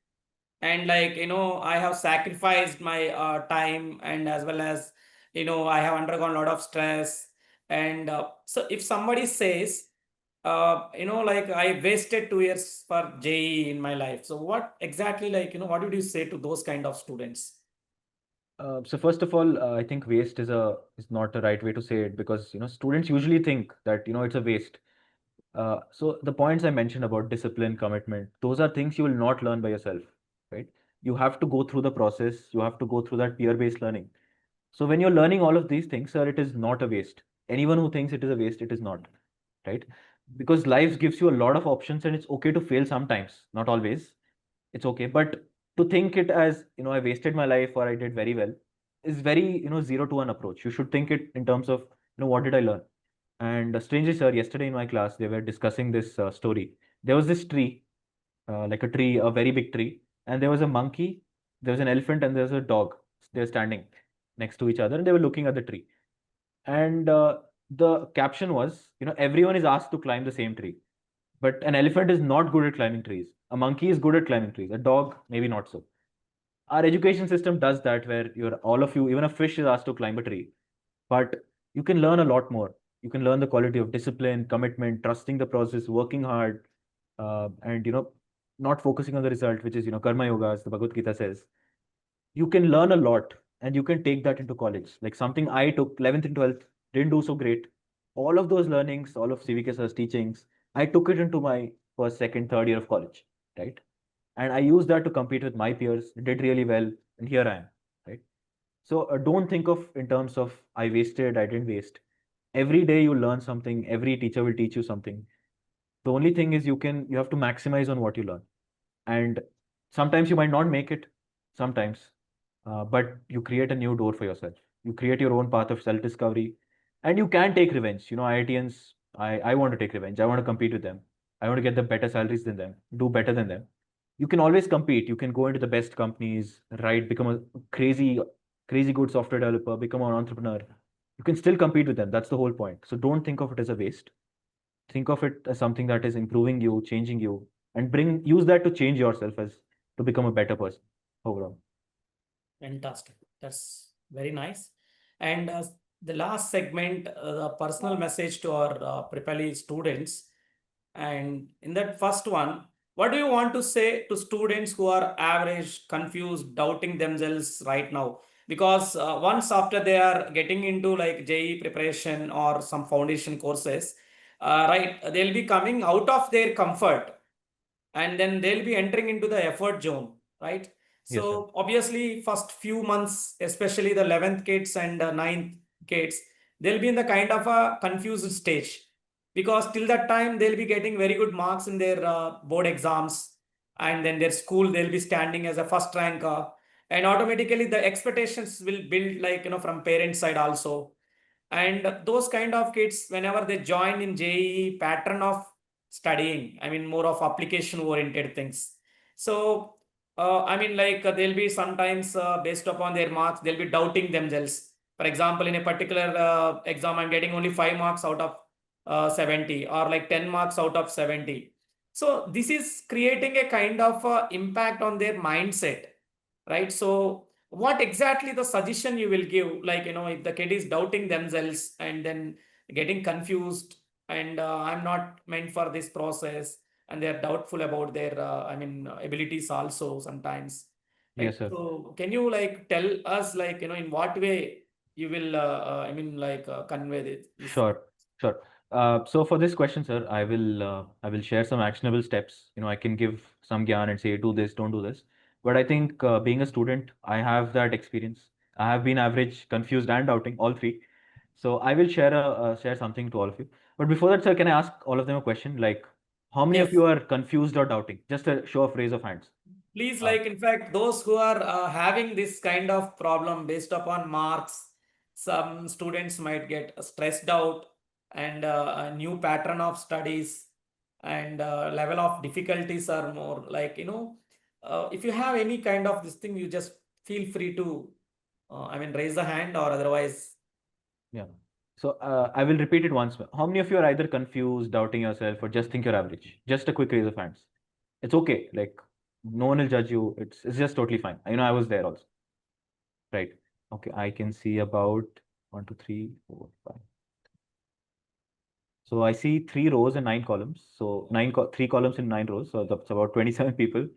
and I have sacrificed my time, and as well as I have undergone a lot of stress, and so if somebody says I wasted 2 years for JEE in my life, so what exactly, what would you say to those kind of students? So first of all, I think waste is not the right way to say it, because students usually think that it's a waste. So the points I mentioned about discipline, commitment, those are things you will not learn by yourself, right? You have to go through the process. You have to go through that peer-based learning. So when you're learning all of these things, sir, it is not a waste. Anyone who thinks it is a waste, it is not, right? Because life gives you a lot of options, and it's okay to fail sometimes, not always. It's okay. But to think it as, I wasted my life or I did very well is very, 0 to 1 approach. You should think it in terms of, what did I learn? And strangely, sir, yesterday in my class, they were discussing this story. There was this tree, like a tree, a very big tree, and there was a monkey, there was an elephant, and there was a dog. They're standing next to each other, and they were looking at the tree. And the caption was, everyone is asked to climb the same tree, but an elephant is not good at climbing trees. A monkey is good at climbing trees. A dog, maybe not so. Our education system does that, where all of you, even a fish is asked to climb a tree. But you can learn a lot more. You can learn the quality of discipline, commitment, trusting the process, working hard, and not focusing on the result, which is karma yoga, as the Bhagavad Gita says. You can learn a lot, and you can take that into college. Like something I took 11th and 12th, didn't do so great. All of those learnings, all of CVK Sir's teachings, I took it into my first, second, third year of college, right? And I used that to compete with my peers, did really well, and here I am, right? So don't think of in terms of I wasted, I didn't waste. Every day you learn something, every teacher will teach you something. The only thing is you have to maximize on what you learn. And sometimes you might not make it, sometimes, but you create a new door for yourself. You create your own path of self-discovery, and you can take revenge. IITians, I want to take revenge. I want to compete with them. I want to get the better salaries than them, do better than them. You can always compete. You can go into the best companies, right? Become a crazy, crazy good software developer, become an entrepreneur. You can still compete with them. That's the whole point. So don't think of it as a waste. Think of it as something that is improving you, changing you, and use that to change yourself as to become a better person overall. Fantastic. That's very nice. And the last segment, the personal message to our Prepali students. And in that first one, what do you want to say to students who are average, confused, doubting themselves right now? Because once after they are getting into like JEE preparation or some foundation courses, right, they'll be coming out of their comfort, and then they'll be entering into the effort zone, right? Yes, sir. So obviously first few months, especially the 11th kids and ninth kids, they'll be in the kind of a confused stage, because till that time they'll be getting very good marks in their board exams, and then their school they'll be standing as a first ranker, and automatically the expectations will build, from parent side also. And those kind of kids, whenever they join in JEE pattern of studying, I mean more of application oriented things. So they'll be sometimes based upon their marks, they'll be doubting themselves. For example, in a particular exam, I'm getting only 5 marks out of 70, or like 10 marks out of 70. So this is creating a kind of impact on their mindset, right? So what exactly the suggestion you will give, if the kid is doubting themselves and then getting confused, and I'm not meant for this process, and they're doubtful about their abilities also sometimes, Yes, right? sir. So can you tell us, in what way you will convey this? Sure, sure. So for this question, sir, I will share some actionable steps. I can give some gyan and say do this, don't do this. But I think being a student, I have that experience. I have been average, confused, and doubting, all three. So I will share something to all of you. But before that, sir, can I ask all of them a question? Like, how many of Yes. you are confused or doubting? Just a show of raise of hands. Please, Uh, like, in fact, those who are having this kind of problem based upon marks, some students might get stressed out, and a new pattern of studies and level of difficulties are more like, if you have any kind of this thing, you just feel free to, raise a hand or otherwise. yeah. So I will repeat it once more. How many of you are either confused, doubting yourself, or just think you're average? Just a quick raise of hands. It's okay. Like no one will judge you. It's just totally fine. I was there also. Right. Okay. I can see about 1, 2, 3, 4, 5. So I see 3 rows and 9 columns. So 3 columns in 9 rows. So that's about 27 people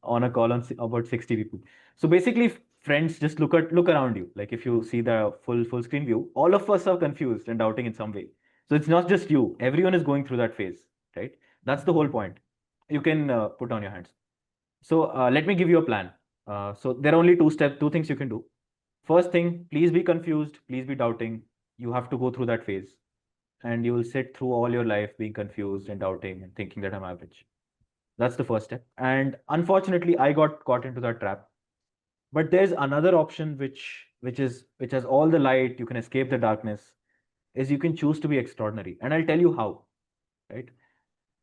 on a column, about 60 people. So basically, friends, just look around you. Like if you see the full screen view, all of us are confused and doubting in some way. So it's not just you. Everyone is going through that phase, right? That's the whole point. You can put on your hands. So let me give you a plan. So there are only two things you can do. First thing, please be confused, please be doubting. You have to go through that phase, and you will sit through all your life being confused and doubting and thinking that I'm average. That's the first step. And unfortunately, I got caught into that trap. But there's another option which has all the light. You can escape the darkness. Is you can choose to be extraordinary, and I'll tell you how. Right.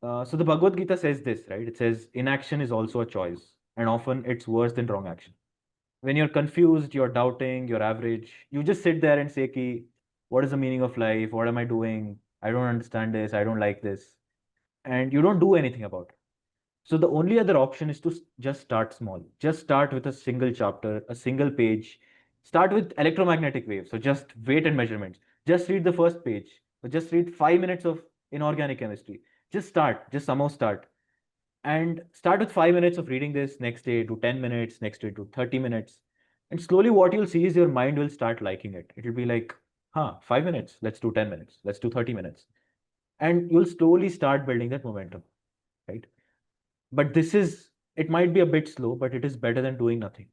So the Bhagavad Gita says this, right? It says inaction is also a choice, and often it's worse than wrong action. When you're confused, you're doubting, you're average, you just sit there and say, Ki, what is the meaning of life? What am I doing? I don't understand this. I don't like this. And you don't do anything about it. So the only other option is to just start small. Just start with a single chapter, a single page. Start with electromagnetic waves. So just weight and measurements. Just read the first page. Or just read 5 minutes of inorganic chemistry. Just start. Just somehow start. And start with 5 minutes of reading this, next day to 10 minutes, next day to 30 minutes. And slowly what you'll see is your mind will start liking it. It'll be like, 5 minutes, let's do 10 minutes, let's do 30 minutes. And you'll slowly start building that momentum, right? But it might be a bit slow, but it is better than doing nothing.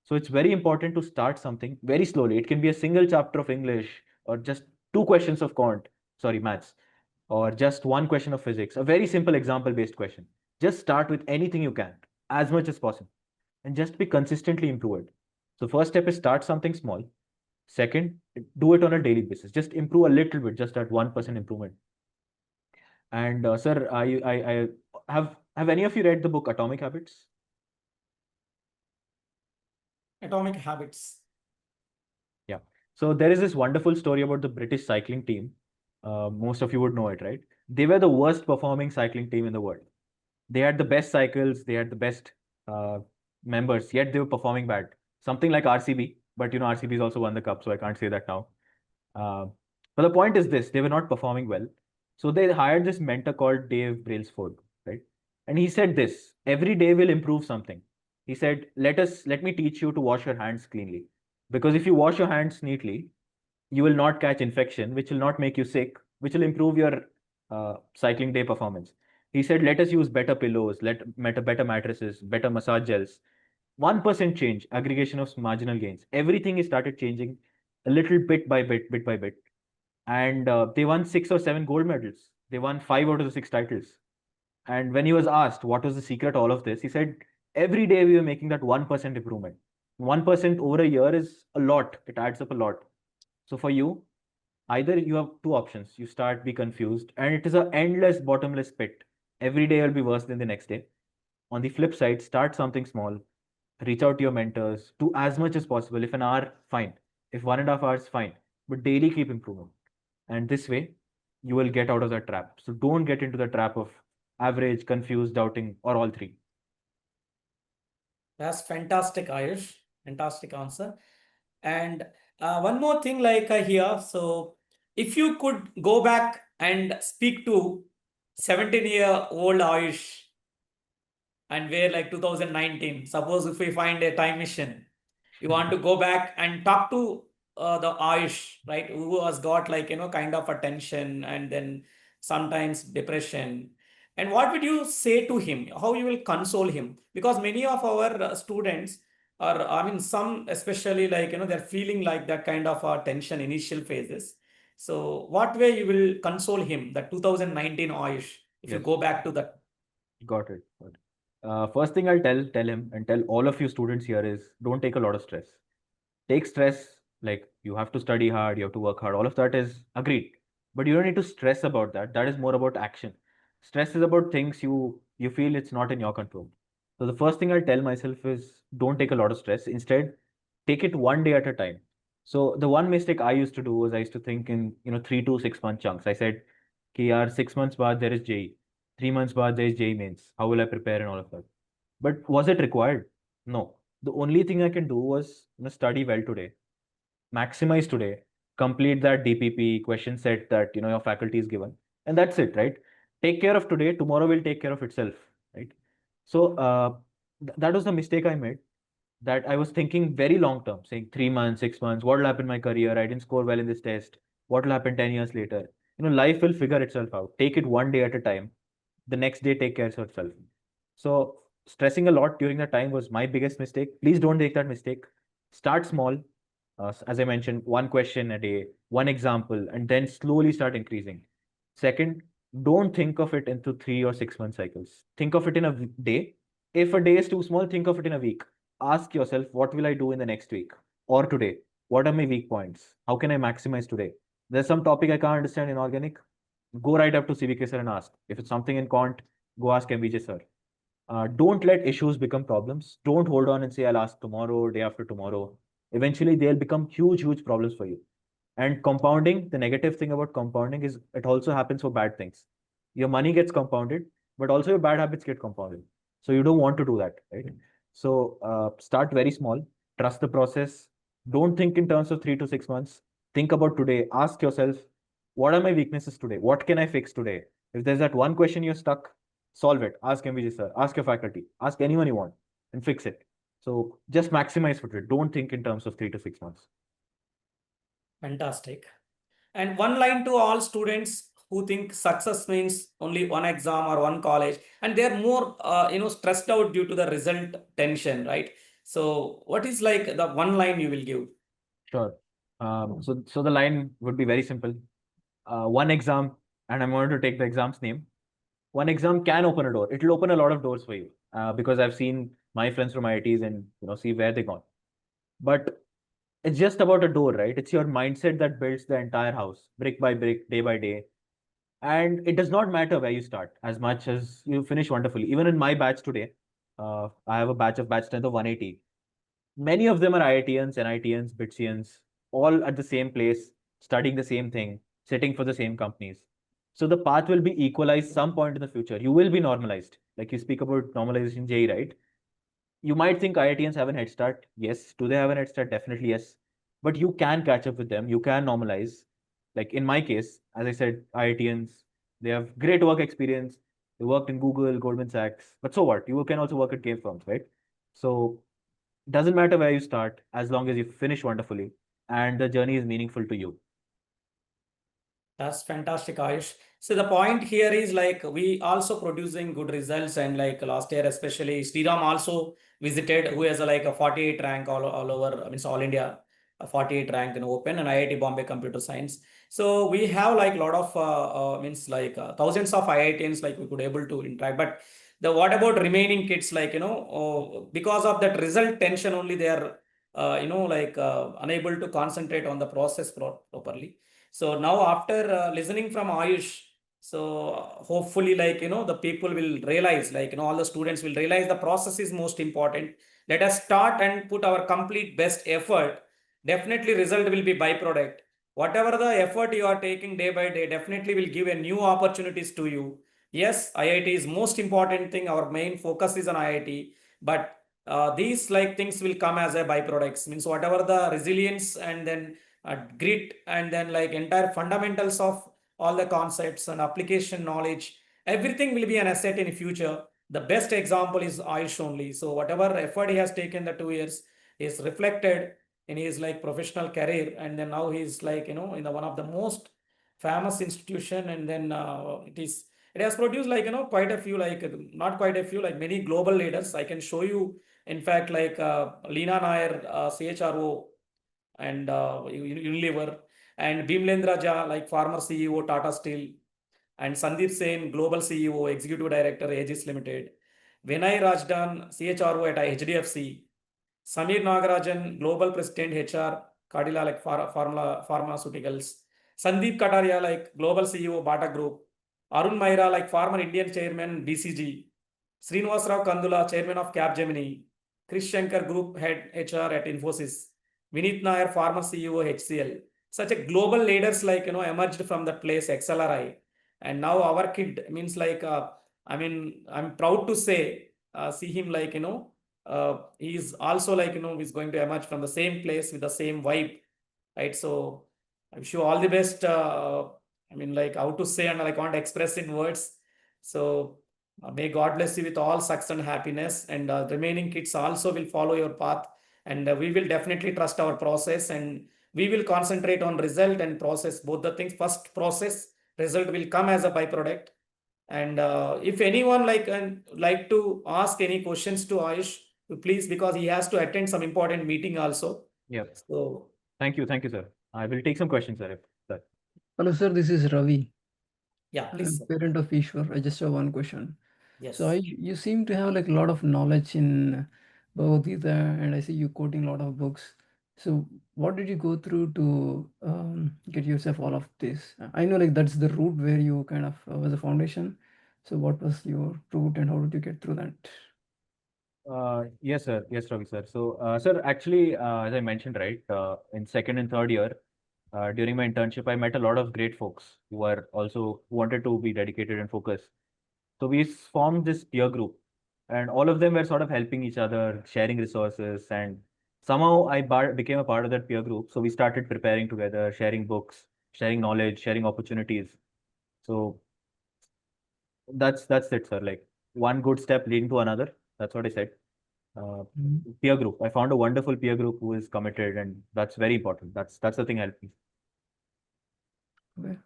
So it's very important to start something very slowly. It can be a single chapter of English or just two questions of maths, or just one question of physics, a very simple example based question. Just start with anything you can, as much as possible, and just be consistently improve it. So first step is start something small. Second, do it on a daily basis. Just improve a little bit, just at 1% improvement. And sir, I have any of you read the book Atomic Habits? Atomic Habits. Yeah. So there is this wonderful story about the British cycling team. Most of you would know it, right? They were the worst performing cycling team in the world. They had the best cycles, they had the best uh, members, yet they were performing bad. Something like RCB, but RCB has also won the cup, so I can't say that now. Uh, but the point is this: they were not performing well, so they hired this mentor called Dave Brailsford, right? And he said this: every day will improve something. He said, let me teach you to wash your hands cleanly, because if you wash your hands neatly, you will not catch infection, which will not make you sick, which will improve your cycling day performance. He said, let us use better pillows, better mattresses, better massage gels. 1% change, aggregation of marginal gains. Everything is started changing a little bit by bit. And they won 6 or 7 gold medals. They won 5 out of the 6 titles. And when he was asked what was the secret to all of this, he said, every day we were making that 1% improvement. 1% over a year is a lot. It adds up a lot. So for you, either you have two options. You start, be confused, and it is an endless, bottomless pit. Every day will be worse than the next day. On the flip side, start something small, reach out to your mentors, do as much as possible. If an hour, fine. If 1.5 hours, fine. But daily keep improving. And this way, you will get out of that trap. So don't get into the trap of average, confused, doubting, or all three. That's fantastic, Ayush. Fantastic answer. And one more thing, like here, so if you could go back and speak to 17-year-old Ayush, and where like 2019, suppose if we find a time machine, you want to go back and talk to the Ayush, right, who has got like, kind of a tension and then sometimes depression. And what would you say to him? How you will console him? Because many of our students are, I mean, some especially like, they're feeling like that kind of tension initial phases. So what way you will console him, that 2019 Ayush, if you Yes, go back to that? got it. Got it. First thing I'll tell him and tell all of you students here is don't take a lot of stress. Take stress, like you have to study hard, you have to work hard, all of that is agreed. But you don't need to stress about that. That is more about action. Stress is about things you feel it's not in your control. So the first thing I'll tell myself is don't take a lot of stress. Instead, take it one day at a time. So the one mistake I used to do was I used to think in 3 to 6 month chunks. I said, "Ki yaar, 6 months baad there is JEE, 3 months baad there is JEE mains. How will I prepare and all of that?" But was it required? No. The only thing I can do was study well today, maximize today, complete that DPP question set that your faculty is given, and that's it, right? Take care of today. Tomorrow will take care of itself, right? So that was the mistake I made. That I was thinking very long term, saying 3 months, 6 months, what will happen in my career? I didn't score well in this test. What will happen 10 years later? Life will figure itself out. Take it one day at a time. The next day, take care of yourself. So stressing a lot during that time was my biggest mistake. Please don't take that mistake. Start small. As I mentioned, one question a day, one example, and then slowly start increasing. Second, don't think of it into 3 or 6 month cycles. Think of it in a day. If a day is too small, think of it in a week. Ask yourself, what will I do in the next week or today? What are my weak points? How can I maximize today? There's some topic I can't understand in organic. Go right up to CVK Sir and ask. If it's something in quant, go ask MVJ Sir. Don't let issues become problems. Don't hold on and say, I'll ask tomorrow, day after tomorrow. Eventually, they'll become huge, huge problems for you. And compounding, the negative thing about compounding is it also happens for bad things. Your money gets compounded, but also your bad habits get compounded. So you don't want to do that, right? So start very small, trust the process. Don't think in terms of 3 to 6 months. Think about today. Ask yourself, what are my weaknesses today? What can I fix today? If there's that one question you're stuck, solve it. Ask MVG sir, ask your faculty, ask anyone you want and fix it. So just maximize for it. Don't think in terms of 3 to 6 months. Fantastic. And one line to all students who think success means only one exam or one college, and they're more, stressed out due to the result tension, right? So, what is like the one line you will give? Sure. So the line would be very simple. One exam, and I'm going to take the exam's name. One exam can open a door. It'll open a lot of doors for you because I've seen my friends from IITs and see where they gone. But it's just about a door, right? It's your mindset that builds the entire house, brick by brick, day by day. And it does not matter where you start as much as you finish wonderfully. Even in my batch today, I have a batch strength of 180. Many of them are IITians, NITians, BITSians, all at the same place, studying the same thing, sitting for the same companies. So the path will be equalized some point in the future. You will be normalized. Like you speak about normalization JEE, right? You might think IITians have an head start. Yes. Do they have an head start? Definitely yes. But you can catch up with them. You can normalize. Like in my case, as I said, IITians, they have great work experience. They worked in Google, Goldman Sachs. But so what? You can also work at game firms, right? So doesn't matter where you start as long as you finish wonderfully and the journey is meaningful to you. That's fantastic, Ayush. So the point here is like we also producing good results, and like last year especially Sriram also visited, who has like a 48 rank all over, I mean, all India, a 48 rank in Open and IIT Bombay Computer Science. So we have like a lot of means like thousands of IITians like we could able to interact. But the what about remaining kids, like because of that result tension only they are like unable to concentrate on the process properly. So now after listening from Ayush, so hopefully like the people will realize, like all the students will realize the process is most important. Let us start and put our complete best effort. Definitely result will be byproduct. Whatever the effort you are taking day by day definitely will give a new opportunities to you. Yes, IIT is most important thing. Our main focus is on IIT, but these like things will come as a byproducts. Means whatever the resilience and then grit and then like entire fundamentals of all the concepts and application knowledge, everything will be an asset in the future. The best example is Ayush only. So whatever effort he has taken the 2 years is reflected in his like professional career, and then now he's like in the one of the most famous institution, and then it has produced like quite a few, like not quite a few, like many global leaders. I can show you, in fact, like Leena Nair, CHRO, and Unilever, and Bimlendra Jha, like former CEO Tata Steel, and Sandeep Sen, Global CEO, Executive Director, Aegis Limited, Vinay Rajdan, CHRO at HDFC, Samir Nagarajan, Global President HR, Cadila, like Pharmaceuticals, Sandeep Kataria, like Global CEO, Bata Group, Arun Maira, like former Indian Chairman, BCG, Srinivasrao Kandula, Chairman of Capgemini, Chris Shankar, Group Head HR at Infosys, Vinit Nair, former CEO, HCL. Such a global leaders like emerged from that place, XLRI, and now our kid means like I'm proud to say, see him like he's also like he's going to emerge from the same place with the same vibe, right? So I wish you all the best. I mean, like how to say, and I can't express in words. So may God bless you with all success and happiness, and remaining kids also will follow your path, and we will definitely trust our process, and we will concentrate on result and process, both the things. First process, result will come as a byproduct. And if anyone like to ask any questions to Ayush, please, because he has to attend some important meeting also. Yeah. So Thank you, sir. I will take some questions, sir. Sir. Hello, sir. This is Ravi. yeah, please, I'm sir. parent of Ishwar. I just have one question. Yes. So you seem to have like a lot of knowledge in Bhagavad Gita, and I see you quoting a lot of books. So what did you go through to get yourself all of this? I know like that's the route where you kind of was a foundation. So what was your route and how did you get through that? Yes, sir. Yes, Ravi, sir. So, sir, actually, as I mentioned, right, in second and third year, during my internship, I met a lot of great folks who are also who wanted to be dedicated and focused. So we formed this peer group, and all of them were sort of helping each other, sharing resources, and somehow became a part of that peer group. So we started preparing together, sharing books, sharing knowledge, sharing opportunities. So that's it, sir. Like one good step leading to another. That's what I said. Peer group. I found a wonderful peer group who is committed, and that's very important. That's the thing helped me.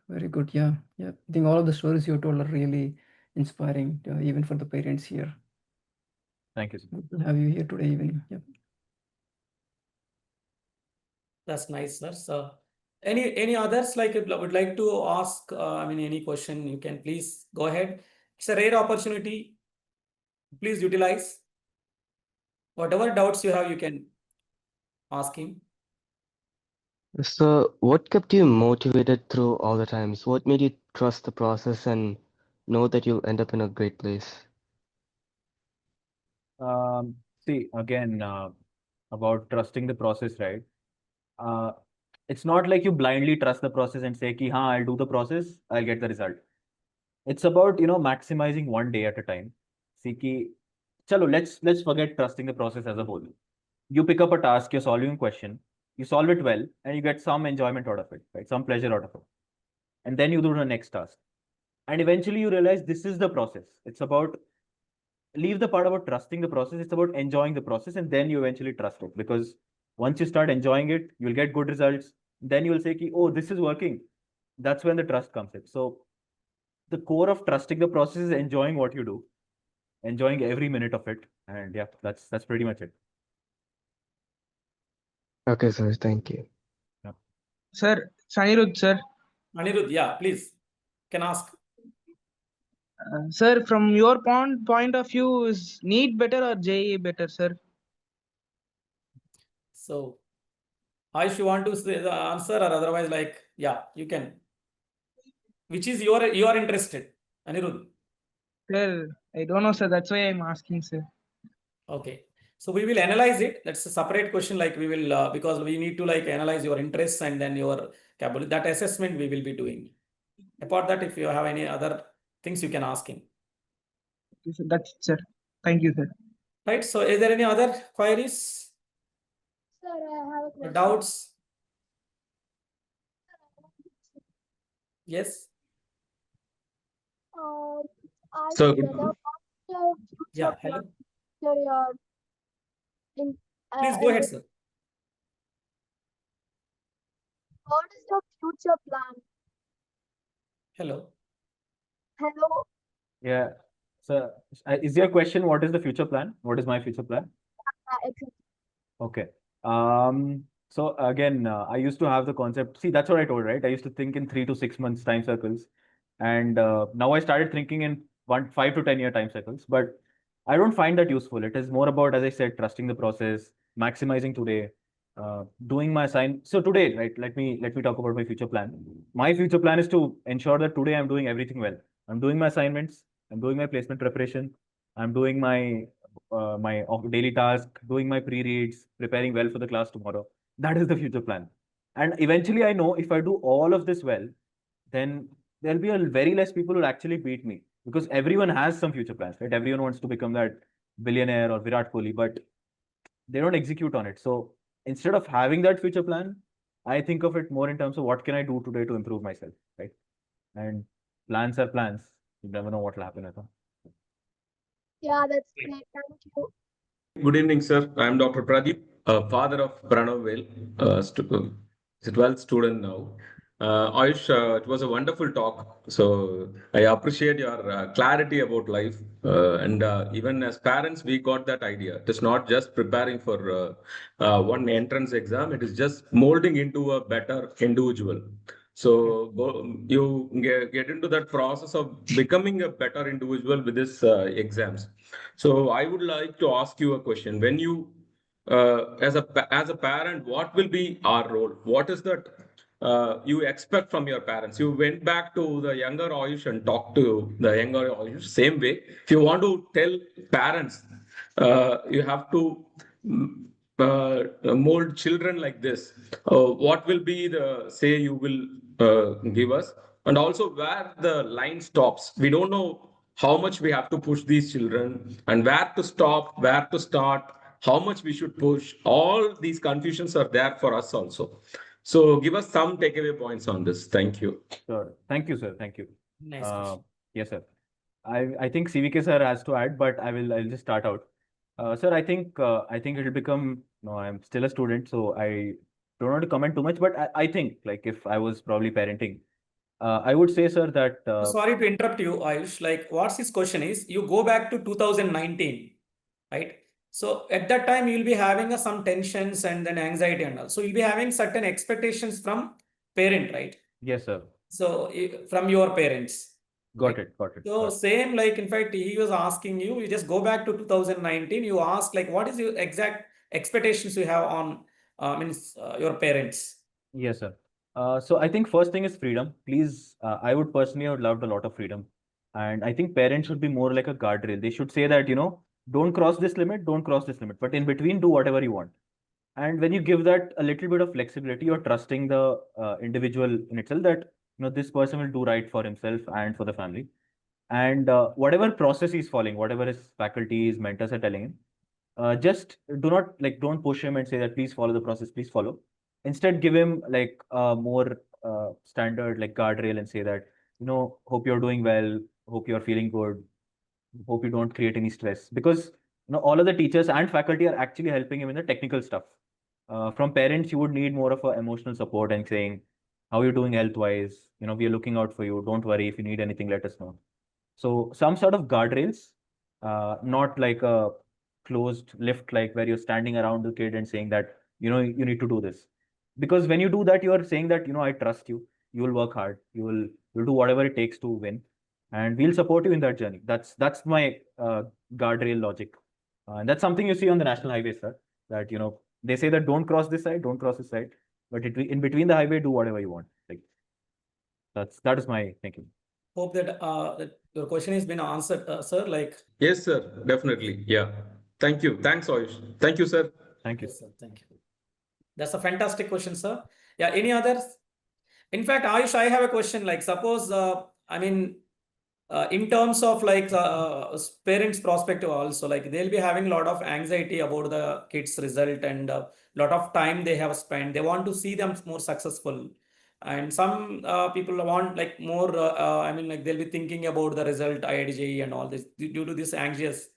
Very good. Yeah. Yeah. I think all of the stories you told are really inspiring, even for the parents here. Thank you, sir. Good to have you here today, even. Yep. That's nice, sir. So any others like would like to ask, I mean, any question, you can please go ahead. It's a rare opportunity. Please utilize. Whatever doubts you have, you can ask him. So, what kept you motivated through all the times? What made you trust the process and know that you'll end up in a great place? See, again, about trusting the process, right? Uh, it's not like you blindly trust the process and say, ki, haan, I'll do the process, I'll get the result. It's about, maximizing one day at a time. See, ki, chalo, let's forget trusting the process as a whole. You pick up a task, you're solving a question, you solve it well, and you get some enjoyment out of it, right? Some pleasure out of it. And then you do the next task. And eventually you realize this is the process. It's about leave the part about trusting the process. It's about enjoying the process, and then you eventually trust it. Because once you start enjoying it, you'll get good results. Then you'll say, oh, this is working. That's when the trust comes in. So the core of trusting the process is enjoying what you do, enjoying every minute of it. And yeah, that's pretty much it. Okay, sir, thank you. Yeah. Sir, Sanirudh, sir. Anirudh, yeah, please, can ask. Sir, from your point of view, is NEET better or JEE better, sir? So Ayush, you want to say the answer, or otherwise, like, yeah, you can. Which is you are interested, Anirudh? Sir, I don't know, sir. That's why I'm asking, sir. Okay. So we will analyze it. That's a separate question. Like we will, because we need to like analyze your interests and then your capability. That assessment we will be doing. Apart that, if you have any other things, you can ask him. Okay, sir. That's it, sir. Thank you, sir. Right. So is there any other queries? Sir, I have a question. Doubts? Yes. Are So, you better off your Yeah. future Hello. plan after your in, Please go ahead, sir. education? Are you better off your future plan after your in, education? Yeah. Hello. After your education? Please go ahead, sir. what is your future plan? Hello. Hello. Yeah. So, is your question, what is the future plan? What is my future plan? Exactly. Okay. So again, I used to have the concept. See, that's what I told, right? I used to think in 3 to 6 months time circles, and now I started thinking in 5 to 10 year time cycles. But I don't find that useful. It is more about, as I said, trusting the process, maximizing today, doing my assign. So today, right? Let me talk about my future plan. My future plan is to ensure that today I'm doing everything well. I'm doing my assignments. I'm doing my placement preparation. I'm doing my daily task, doing my pre-reads, preparing well for the class tomorrow. That is the future plan. And eventually, I know if I do all of this well, then there'll be a very less people who will actually beat me because everyone has some future plans, right? Everyone wants to become that billionaire or Virat Kohli, but they don't execute on it. So instead of having that future plan, I think of it more in terms of what can I do today to improve myself, right? And plans are plans. You never know what will happen at all. Yeah, that's great. Thank you. Good evening, sir. I am Dr. Pradeep, father of Pranav Vel, is a 12th student now. Ayush, it was a wonderful talk. So I appreciate your clarity about life. And even as parents, we got that idea. It is not just preparing for one entrance exam, it is just molding into a better individual. So you get into that process of becoming a better individual with these exams. So I would like to ask you a question. When you, as a parent, what will be our role? What is that you expect from your parents? You went back to the younger Ayush and talked to the younger Ayush. Same way, if you want to tell parents, you have to mold children like this. What will be the say you will give us, and also where the line stops? We don't know how much we have to push these children and where to stop, where to start, how much we should push. All these confusions are there for us also. So give us some takeaway points on this. Thank you. Sure. Thank you, sir. Thank you. Nice question. Yes, sir. I think CVK sir has to add, but I'll just start out. Sir, I think it'll become no, I'm still a student, so I don't want to comment too much, but I think like if I was probably parenting, I would say, sir, that Sorry to interrupt you, Ayush. Like, what's his question is, you go back to 2019, right? So at that time, you'll be having some tensions and then anxiety and all. So you'll be having certain expectations from parent, right? yes, sir. So from your parents. Got Right. it, got it. So got it. same, like in fact, he was asking you, you just go back to 2019, you ask like, what is your exact expectations you have on your parents? Yes, sir. So I think first thing is freedom. Please, I would loved a lot of freedom. And I think parents should be more like a guardrail. They should say that, don't cross this limit, don't cross this limit. But in between, do whatever you want. And when you give that a little bit of flexibility, you're trusting the individual in itself that, this person will do right for himself and for the family. And whatever process he's following, whatever his faculties, mentors are telling him, just don't push him and say that please follow the process, please follow. Instead, give him like a more standard like guardrail and say that, hope you're doing well, hope you're feeling good, hope you don't create any stress. Because all of the teachers and faculty are actually helping him in the technical stuff. From parents, you would need more of a emotional support and saying, how are you doing health wise? We are looking out for you. Don't worry. If you need anything, let us know. So some sort of guardrails, not like a closed lift, like where you're standing around the kid and saying that, you need to do this. Because when you do that, you are saying that, I trust you, you will work hard, you'll do whatever it takes to win, and we'll support you in that journey. That's my guardrail logic. And that's something you see on the national highways, sir, that, they say that don't cross this side, don't cross this side, but in between the highway, do whatever you want. Like that is my thinking. Hope that your question has been answered, sir. Like, Yes, sir. Definitely. Yeah. Thank you. Thanks, Ayush. Thank you, sir. Thank you. yes, sir. Thank you. That's a fantastic question, sir. Yeah. Any others? In fact, Ayush, I have a question. Like, suppose, in terms of like parents' perspective also, like they'll be having a lot of anxiety about the kids' result and a lot of time they have spent. They want to see them more successful. And some people want like more, like they'll be thinking about the result, IIT, JEE and all this due to this anxious.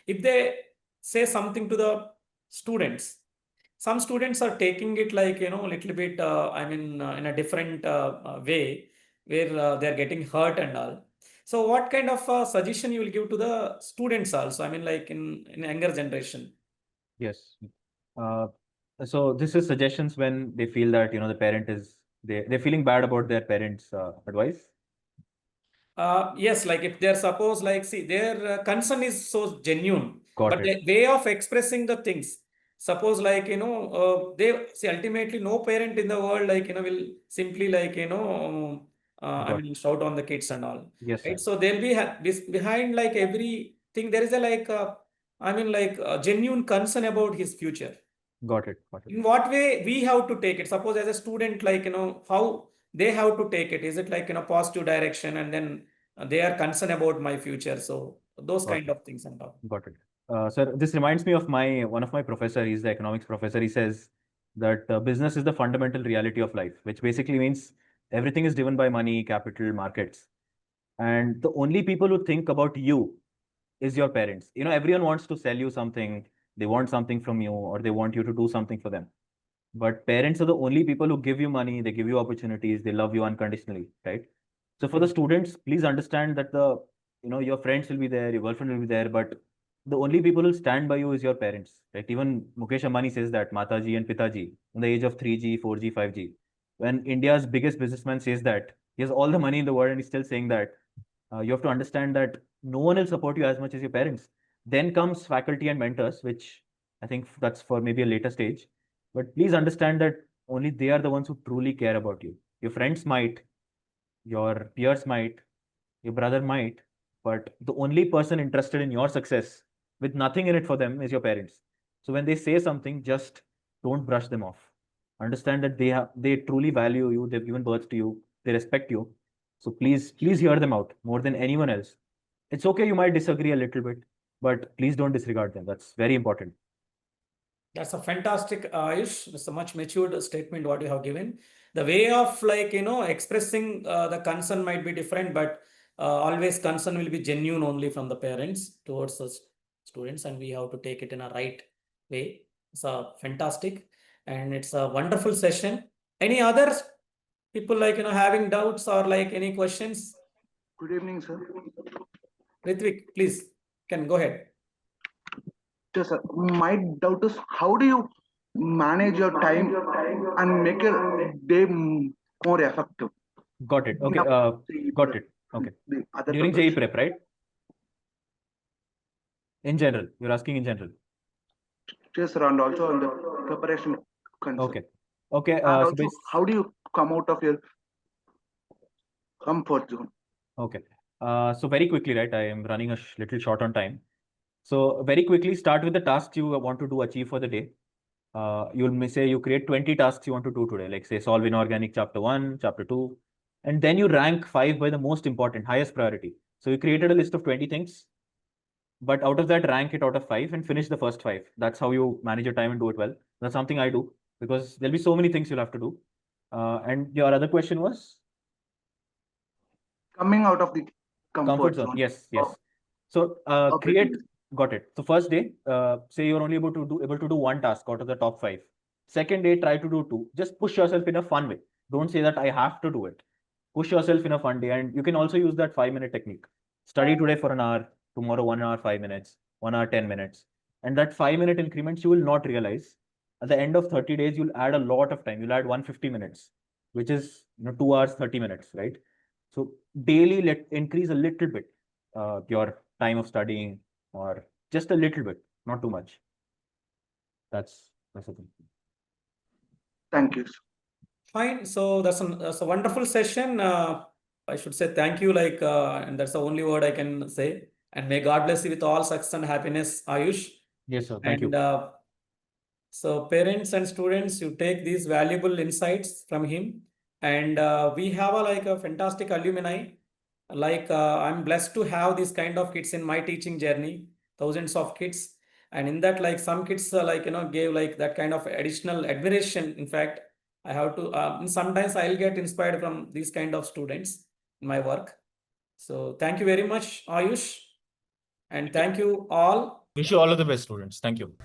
If they say something to the students, some students are taking it like, a little bit, in a different way where they're getting hurt and all. So what kind of suggestion you will give to the students also? I mean, like in younger generation. Yes. So this is suggestions when they feel that, the parent is, they're feeling bad about their parents' advice. Yes, like if they're suppose like, see, their concern is so genuine, Got but it. the way of expressing the things, suppose like, they see ultimately no parent in the world like, will simply like, Got shout on the kids and all, Yes, sir. right? So they'll be behind like everything. There is a like, a genuine concern about his future. Got it. Got it. In what way we have to take it? Suppose as a student, like, how they have to take it? Is it like in a positive direction and then they are concerned about my future? So those Got kind it. of things and all. Got it. Sir, this reminds me of one of my professor. He's the economics professor. He says that business is the fundamental reality of life, which basically means everything is driven by money, capital, markets. And the only people who think about you is your parents. Everyone wants to sell you something. They want something from you, or they want you to do something for them. But parents are the only people who give you money, they give you opportunities, they love you unconditionally, right? So for the students, please understand that your friends will be there, your girlfriend will be there, but the only people who stand by you is your parents, right? Even Mukesh Ambani says that Mataji and Pitaji in the age of 3G, 4G, 5G. When India's biggest businessman says that, he has all the money in the world and he's still saying that, you have to understand that no one will support you as much as your parents. Then comes faculty and mentors, which I think that's for maybe a later stage. But please understand that only they are the ones who truly care about you. Your friends might, your peers might, your brother might, but the only person interested in your success with nothing in it for them is your parents. So when they say something, just don't brush them off. Understand that they truly value you, they've given birth to you, they respect you. So please hear them out more than anyone else. It's okay, you might disagree a little bit, but please don't disregard them. That's very important. That's a fantastic, Ayush. It's a much matured statement what you have given. The way of like, expressing the concern might be different, but always concern will be genuine only from the parents towards the students, and we have to take it in a right way. It's a fantastic, and it's a wonderful session. Any other people like, having doubts or like any questions? Good evening, sir. Ritvik, please, can go ahead. Yes, sir. My doubt is how do you manage your time and make your day more effective? Got it. Okay. Now, JEE Got prep, it. Okay. the other During JEE preparation. prep, right? In general, you're asking in general. Yes, sir, and also on the preparation concern. Okay. Okay. And So also, how do you come out of your comfort zone? okay. So very quickly, right? I am running a little short on time. So very quickly, start with the tasks you want to do achieve for the day. You'll say you create 20 tasks you want to do today, like say solve inorganic chapter 1, chapter 2, and then you rank 5 by the most important, highest priority. So you created a list of 20 things, but out of that, rank it out of 5 and finish the first 5. That's how you manage your time and do it well. That's something I do because there'll be so many things you'll have to do. And your other question was? Coming out of the comfort zone. Yes, Oh, yes. So okay, create, got it. So first day, say you're only able to do one task out of the top 5. Second day, try to do 2. Just push yourself in a fun way. Don't say that I have to do it. Push yourself in a fun day, and you can also use that 5-minute technique. Study today for an hour, tomorrow 1 hour 5 minutes, 1 hour 10 minutes, and that 5-minute increments you will not realize. At the end of 30 days, you'll add a lot of time. You'll add 150 minutes, which is 2 hours 30 minutes, right? So daily let increase a little bit your time of studying, or just a little bit, not too much. That's the thing. Thank you. Fine. So that's a wonderful session. I should say thank you, like, and that's the only word I can say. And may God bless you with all success and happiness, Ayush. Yes, sir. Thank you. So parents and students, you take these valuable insights from him, and we have a fantastic alumni. Like, I'm blessed to have these kind of kids in my teaching journey, thousands of kids, and in that, like, some kids gave like that kind of additional admiration. In fact, I have to sometimes I'll get inspired from these kind of students in my work. So thank you very much, Ayush, and thank you all. Wish you all of the best, students. Thank you.